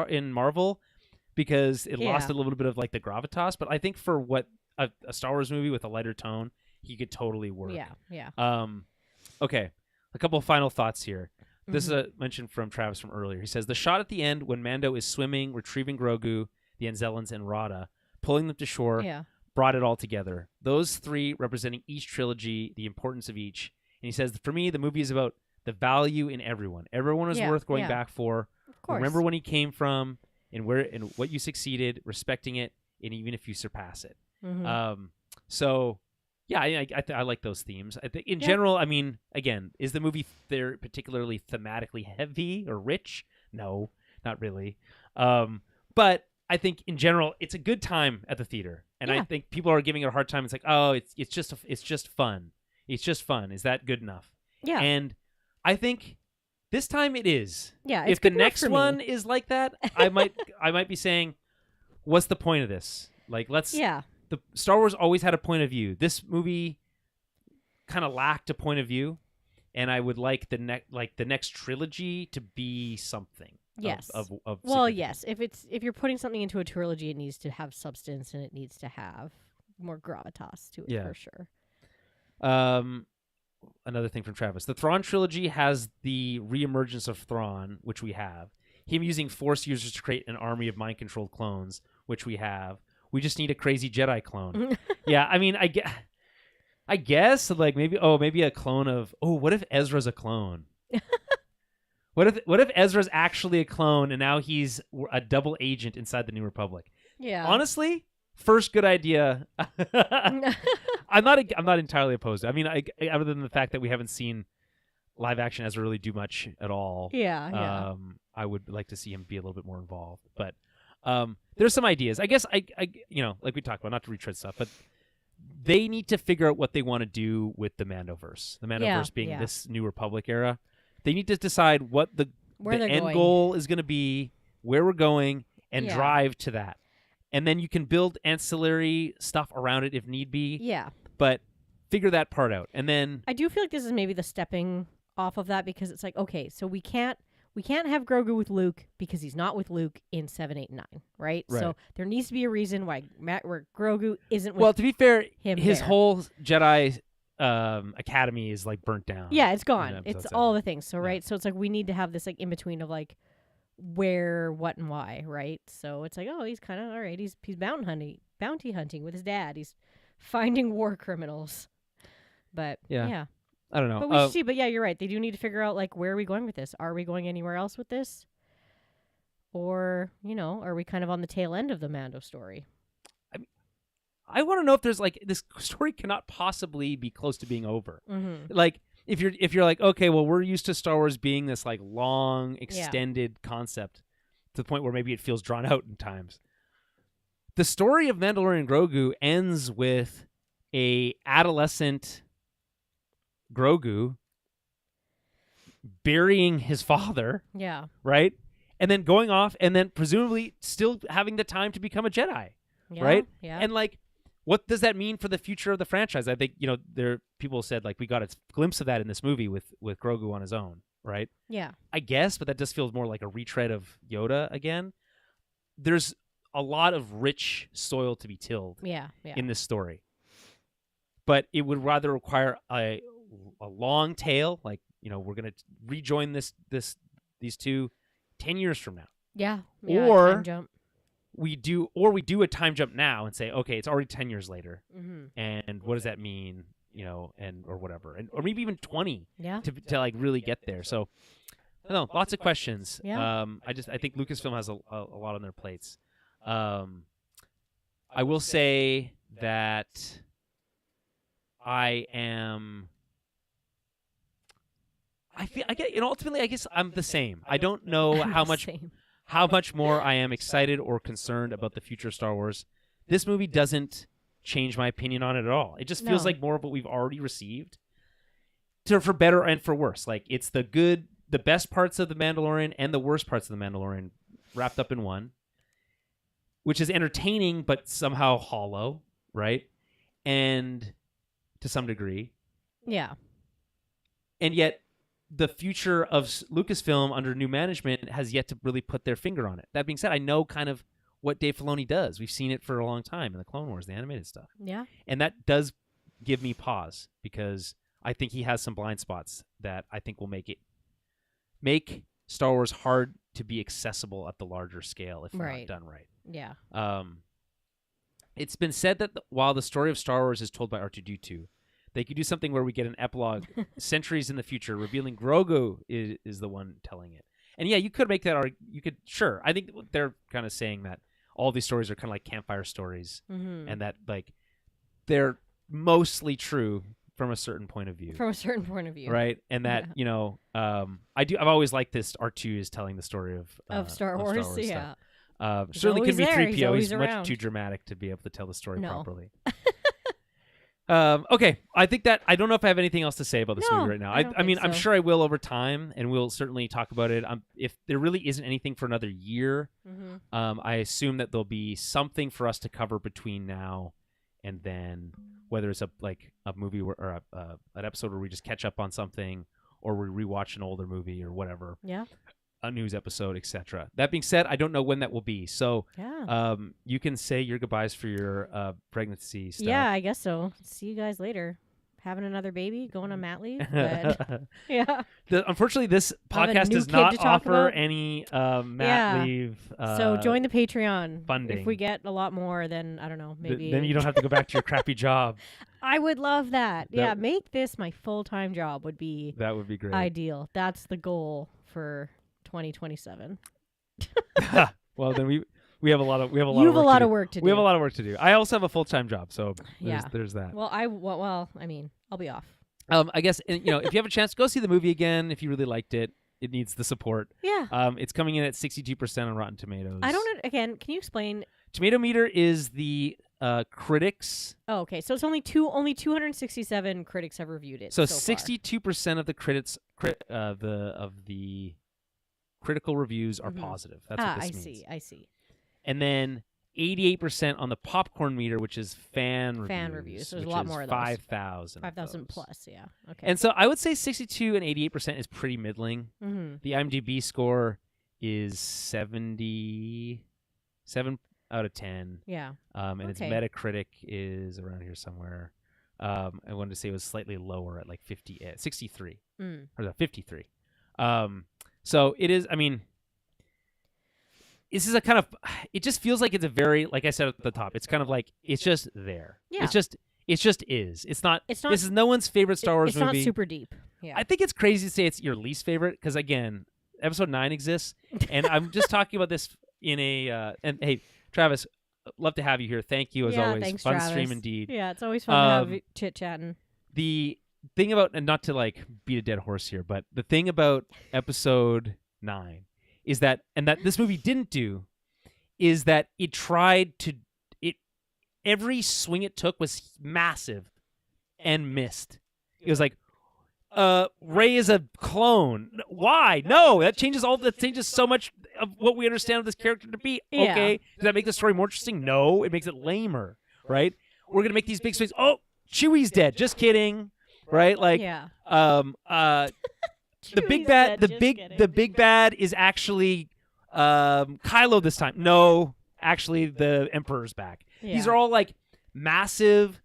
in Marvel because it lost a little bit of like the gravitas, but I think for what a Star Wars movie with a lighter tone, he could totally work. Yeah. Okay, a couple of final thoughts here. This is a mention from Travis from earlier. He says, the shot at the end when Mando is swimming, retrieving Grogu, the Anzellans, and Rada, pulling them to shore, brought it all together. Those 3 representing each trilogy, the importance of each. And he says, for me, the movie is about the value in everyone. Everyone is worth going back for. Of course. Remember when he came from and what you succeeded, respecting it, and even if you surpass it. So... yeah, I like those themes. I think in general, I mean, again, is the movie particularly thematically heavy or rich? No, not really. But I think in general, it's a good time at the theater, and I think people are giving it a hard time. It's like, oh, it's just fun. It's just fun. Is that good enough? Yeah. And I think this time it is. Yeah. If the next one is like that, I might be saying, what's the point of this? Like, let's. Yeah. The Star Wars always had a point of view. This movie kind of lacked a point of view, and I would like the next trilogy to be something. Yes. of Well, significance. yes. If you're putting something into a trilogy, it needs to have substance and it needs to have more gravitas to it Yeah. for sure. Another thing from Travis. The Thrawn trilogy has the reemergence of Thrawn, which we have. Him using Force users to create an army of mind-controlled clones, which we have. We just need a crazy Jedi clone. Yeah, I mean, I guess like maybe a clone of what if Ezra's a clone? What if Ezra's actually a clone and now he's a double agent inside the New Republic? Yeah. Honestly, first good idea. I'm not entirely opposed. I mean, other than the fact that we haven't seen live action Ezra really do much at all. Yeah. I would like to see him be a little bit more involved. But there's some ideas. I guess I like we talked about, not to retread stuff, but they need to figure out what they want to do with the Mandoverse. The Mandoverse being this New Republic era. They need to decide what the end goal is going to be, where we're going, and drive to that. And then you can build ancillary stuff around it if need be. Yeah. But figure that part out. And then I do feel like this is maybe the stepping off of that, because it's like, okay, so we can't have Grogu with Luke because he's not with Luke in 7, 8, and 9, right? So there needs to be a reason why where Grogu isn't with to be fair, his there. whole Jedi academy is like burnt down. Yeah, it's gone. It's all the things. So Yeah. So it's like we need to have this like in between of like where, what, and why, right? So it's like, oh, he's kind of all right. He's bounty hunting with his dad. He's finding war criminals. But yeah. I don't know. But we should see. But yeah, you're right. They do need to figure out like where are we going with this? Are we going anywhere else with this? Or, are we kind of on the tail end of the Mando story? I want to know if there's like this story cannot possibly be close to being over. Mm-hmm. Like if you're like, okay, well, we're used to Star Wars being this like long extended concept to the point where maybe it feels drawn out in times. The story of Mandalorian Grogu ends with a adolescent Grogu burying his father. Yeah. Right? And then going off and then presumably still having the time to become a Jedi. Yeah, right? Yeah. And like, what does that mean for the future of the franchise? I think, there people said like we got a glimpse of that in this movie with Grogu on his own, right? Yeah. I guess, but that just feels more like a retread of Yoda again. There's a lot of rich soil to be tilled in this story. But it would rather require a long tail, like, we're going to rejoin these two 10 years from now. Yeah. Or time jump. we do a time jump now and say, okay, it's already 10 years later. Mm-hmm. And what does that mean, or whatever. Or maybe even 20 to like really get there. So, I don't know, lots of questions. Yeah. I think Lucasfilm has a lot on their plates. I will say that ultimately, I guess I'm the same. I don't know how much more I am excited or concerned about the future of Star Wars. This movie doesn't change my opinion on it at all. It just feels like more of what we've already received, for better and for worse. Like, it's the best parts of The Mandalorian and the worst parts of The Mandalorian wrapped up in one, which is entertaining but somehow hollow, right? And to some degree. Yeah. And yet, the future of Lucasfilm under new management has yet to really put their finger on it. That being said, I know kind of what Dave Filoni does. We've seen it for a long time in the Clone Wars, the animated stuff. Yeah. And that does give me pause, because I think he has some blind spots that I think will make Star Wars hard to be accessible at the larger scale if not done right. Yeah. It's been said that while the story of Star Wars is told by R2-D2, they could do something where we get an epilogue centuries in the future revealing Grogu is the one telling it. And yeah, you could make that sure. I think they're kind of saying that all these stories are kind of like campfire stories, and that like they're mostly true from a certain point of view. Right? And that, I've always liked this R2 is telling the story of Star Wars, yeah. Certainly can be 3PO. He's much too dramatic to be able to tell the story properly. Okay, I think that I don't know if I have anything else to say about this movie right now. I mean, I'm sure I will over time, and we'll certainly talk about it. If there really isn't anything for another year, I assume that there'll be something for us to cover between now and then, whether it's a movie or an episode where we just catch up on something, or we rewatch an older movie or whatever. Yeah. a news episode, etc. That being said, I don't know when that will be. So you can say your goodbyes for your pregnancy stuff. Yeah, I guess so. See you guys later. Having another baby, going on mat leave. But yeah. Unfortunately, this podcast does not offer any mat leave. So join the Patreon. Funding. If we get a lot more, then I don't know. Maybe then you don't have to go back to your crappy job. I would love that. Yeah, make this my full-time job would be. That would be great. Ideal. That's the goal for 2027. Well, then we have a lot of you have a lot of work to do. We have a lot of work to do. I also have a full-time job, so there's that. Well, I mean, I'll be off. I guess if you have a chance, go see the movie again if you really liked it. It needs the support. Yeah. It's coming in at 62% on Rotten Tomatoes. I don't know. Again, can you explain? Tomato meter is the critics. Oh, okay. So it's only 267 critics have reviewed it. So 62% of the critics of the critical reviews are positive. That's what this means. I see. And then 88% on the popcorn meter, which is fan reviews. So there's a lot more of those. 5,000. 5,000 plus, yeah. Okay. And so I would say 62 and 88% is pretty middling. Mm-hmm. The IMDb score is 77 out of 10. Yeah. And its Metacritic is around here somewhere. I wanted to say it was slightly lower at like 63. Or 53. So it is, I mean, this is a kind of, it just feels like it's a very, like I said at the top, it's kind of like, it's just there. Yeah. It just is. It's not, this is no one's favorite Star Wars movie. It's not super deep. Yeah. I think it's crazy to say it's your least favorite because, again, Episode 9 exists. And I'm just talking about this in a, and hey, Travis, love to have you here. Thank you as always. Thanks, Fun Travis. stream indeed. Yeah, it's always fun to have chit-chatting. The thing about, and not to like beat a dead horse here, but the thing about Episode 9 is that, and that this movie didn't do, is that it tried to, every swing it took was massive and missed. It was like, Rey is a clone. Why? No, that changes so much of what we understand of this character to be. Yeah. Okay, does that make the story more interesting? No, it makes it lamer, right? We're gonna make these big swings. Oh, Chewie's dead. Just kidding, right? Like, the big bad, the big bad is actually Kylo this time. No, actually, the Emperor's back. Yeah. These are all like massive,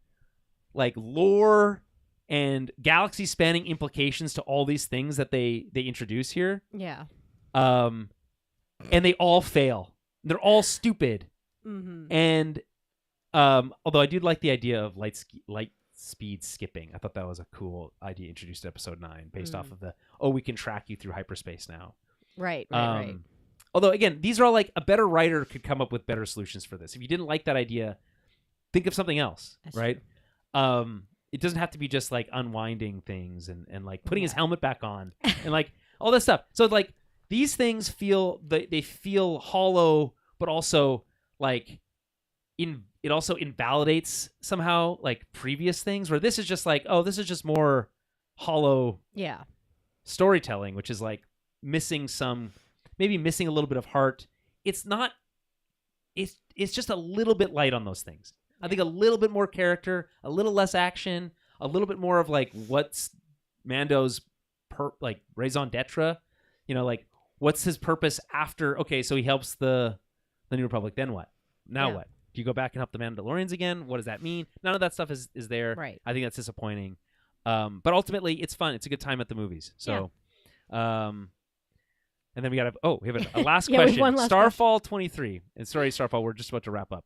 like lore and galaxy spanning implications to all these things that they introduce here. Yeah. And they all fail. They're all stupid. Mm-hmm. And although I do like the idea of light speed skipping. I thought that was a cool idea introduced to Episode 9 based off of we can track you through hyperspace now. Right. Although, again, these are all like a better writer could come up with better solutions for this. If you didn't like that idea, think of something else, That's right? It doesn't have to be just like unwinding things and like putting his helmet back on and like all this stuff. So like these things they feel hollow, but also like it also invalidates somehow like previous things where this is just like, oh, this is just more hollow storytelling, which is like missing a little bit of heart. It's just a little bit light on those things. I think a little bit more character, a little less action, a little bit more of like what's Mando's raison d'etre, like what's his purpose after? Okay, so he helps the New Republic. Then what? Now what? Do you go back and help the Mandalorians again? What does that mean? None of that stuff is there. Right. I think that's disappointing. But ultimately, it's fun. It's a good time at the movies. So, and then we have a last question. One last Starfall 23. And sorry, Starfall, we're just about to wrap up.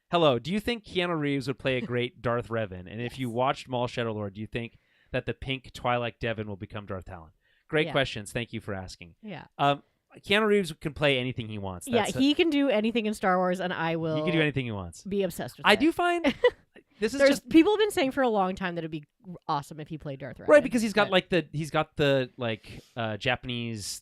Hello. Do you think Keanu Reeves would play a great Darth Revan? And if you watched Maul Shadow Lord, do you think that the pink Twi'lek Devon will become Darth Talon? Great questions. Thank you for asking. Yeah. Keanu Reeves can play anything he wants. He can do anything in Star Wars, and I will. He can do anything he wants. Be obsessed with. I do find this is just people have been saying for a long time that it'd be awesome if he played Darth Revan. Right, because he's got the Japanese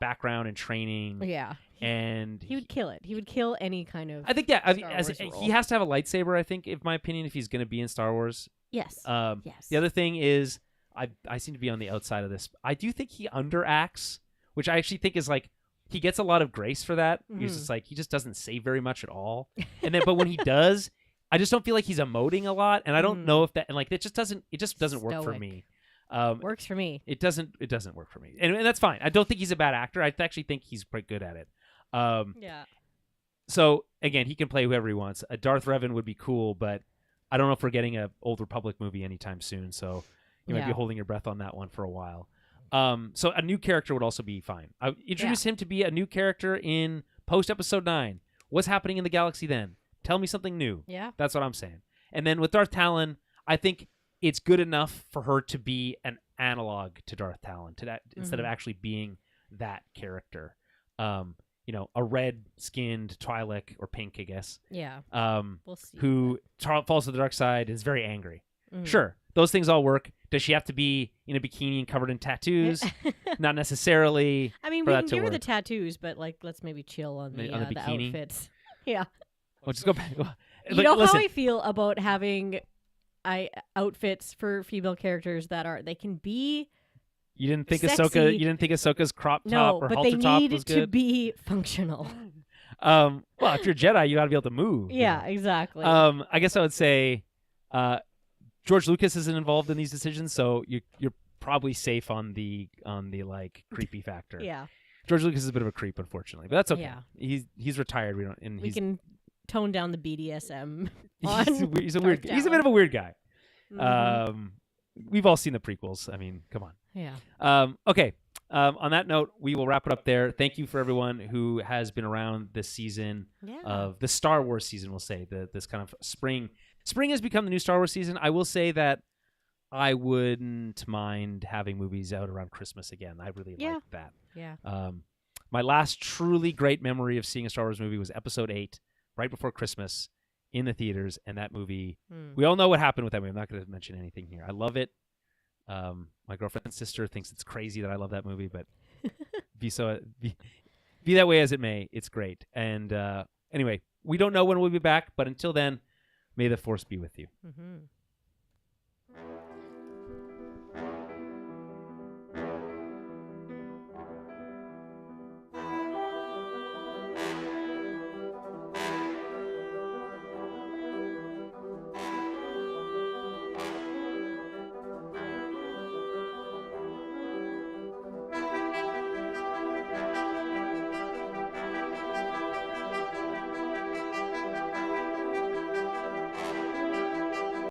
background and training. Yeah. And he would kill it. He would kill any kind of. I think he has to have a lightsaber. I think, in my opinion, if he's going to be in Star Wars. Yes. Yes. The other thing is, I seem to be on the outside of this. I do think he underacts, which I actually think is like he gets a lot of grace for that. Mm-hmm. He's just like he just doesn't say very much at all. And then, but when he does, I just don't feel like he's emoting a lot, and I don't know if that and like it just doesn't work for me. Works for me. It doesn't work for me, and that's fine. I don't think he's a bad actor. I actually think he's quite good at it. Yeah. So again, he can play whoever he wants. Darth Revan would be cool, but I don't know if we're getting a Old Republic movie anytime soon. So you might be holding your breath on that one for a while. So a new character would also be fine. I introduce him to be a new character in post Episode 9. What's happening in the galaxy then? Tell me something new. Yeah. That's what I'm saying. And then with Darth Talon, I think it's good enough for her to be an analog to Darth Talon, to that instead of actually being that character. A red-skinned Twi'lek, or pink, I guess. Yeah. We'll see. Who falls to the dark side, is very angry. Sure, those things all work. Does she have to be in a bikini and covered in tattoos? Not necessarily. I mean, we can give her the tattoos, but let's maybe chill on the bikini? outfits. Yeah. Well, just go back. You know how I feel about having outfits for female characters they can be. You didn't think sexy. You didn't think Ahsoka's crop top or halter top was good? No, but they need to be functional. Well, if you're a Jedi, you got to be able to move. Yeah, exactly. I guess I would say George Lucas isn't involved in these decisions, so you're probably safe on the creepy factor. Yeah. George Lucas is a bit of a creep, unfortunately, but that's okay. Yeah. He's retired. We can tone down the BDSM. He's a weird. He's a bit of a weird guy. Mm-hmm. We've all seen the prequels. I mean, come on. Yeah. Okay. On that note, we will wrap it up there. Thank you for everyone who has been around this season of the Star Wars season. We'll say this kind of spring. Spring has become the new Star Wars season. I will say that I wouldn't mind having movies out around Christmas again. I really like that. Yeah. My last truly great memory of seeing a Star Wars movie was Episode 8, right before Christmas, in the theaters. And that movie, we all know what happened with that movie. I'm not going to mention anything here. I love it. My girlfriend's sister thinks it's crazy that I love that movie, but be that way as it may, it's great. And anyway, we don't know when we'll be back, but until then, may the Force be with you. Mm-hmm.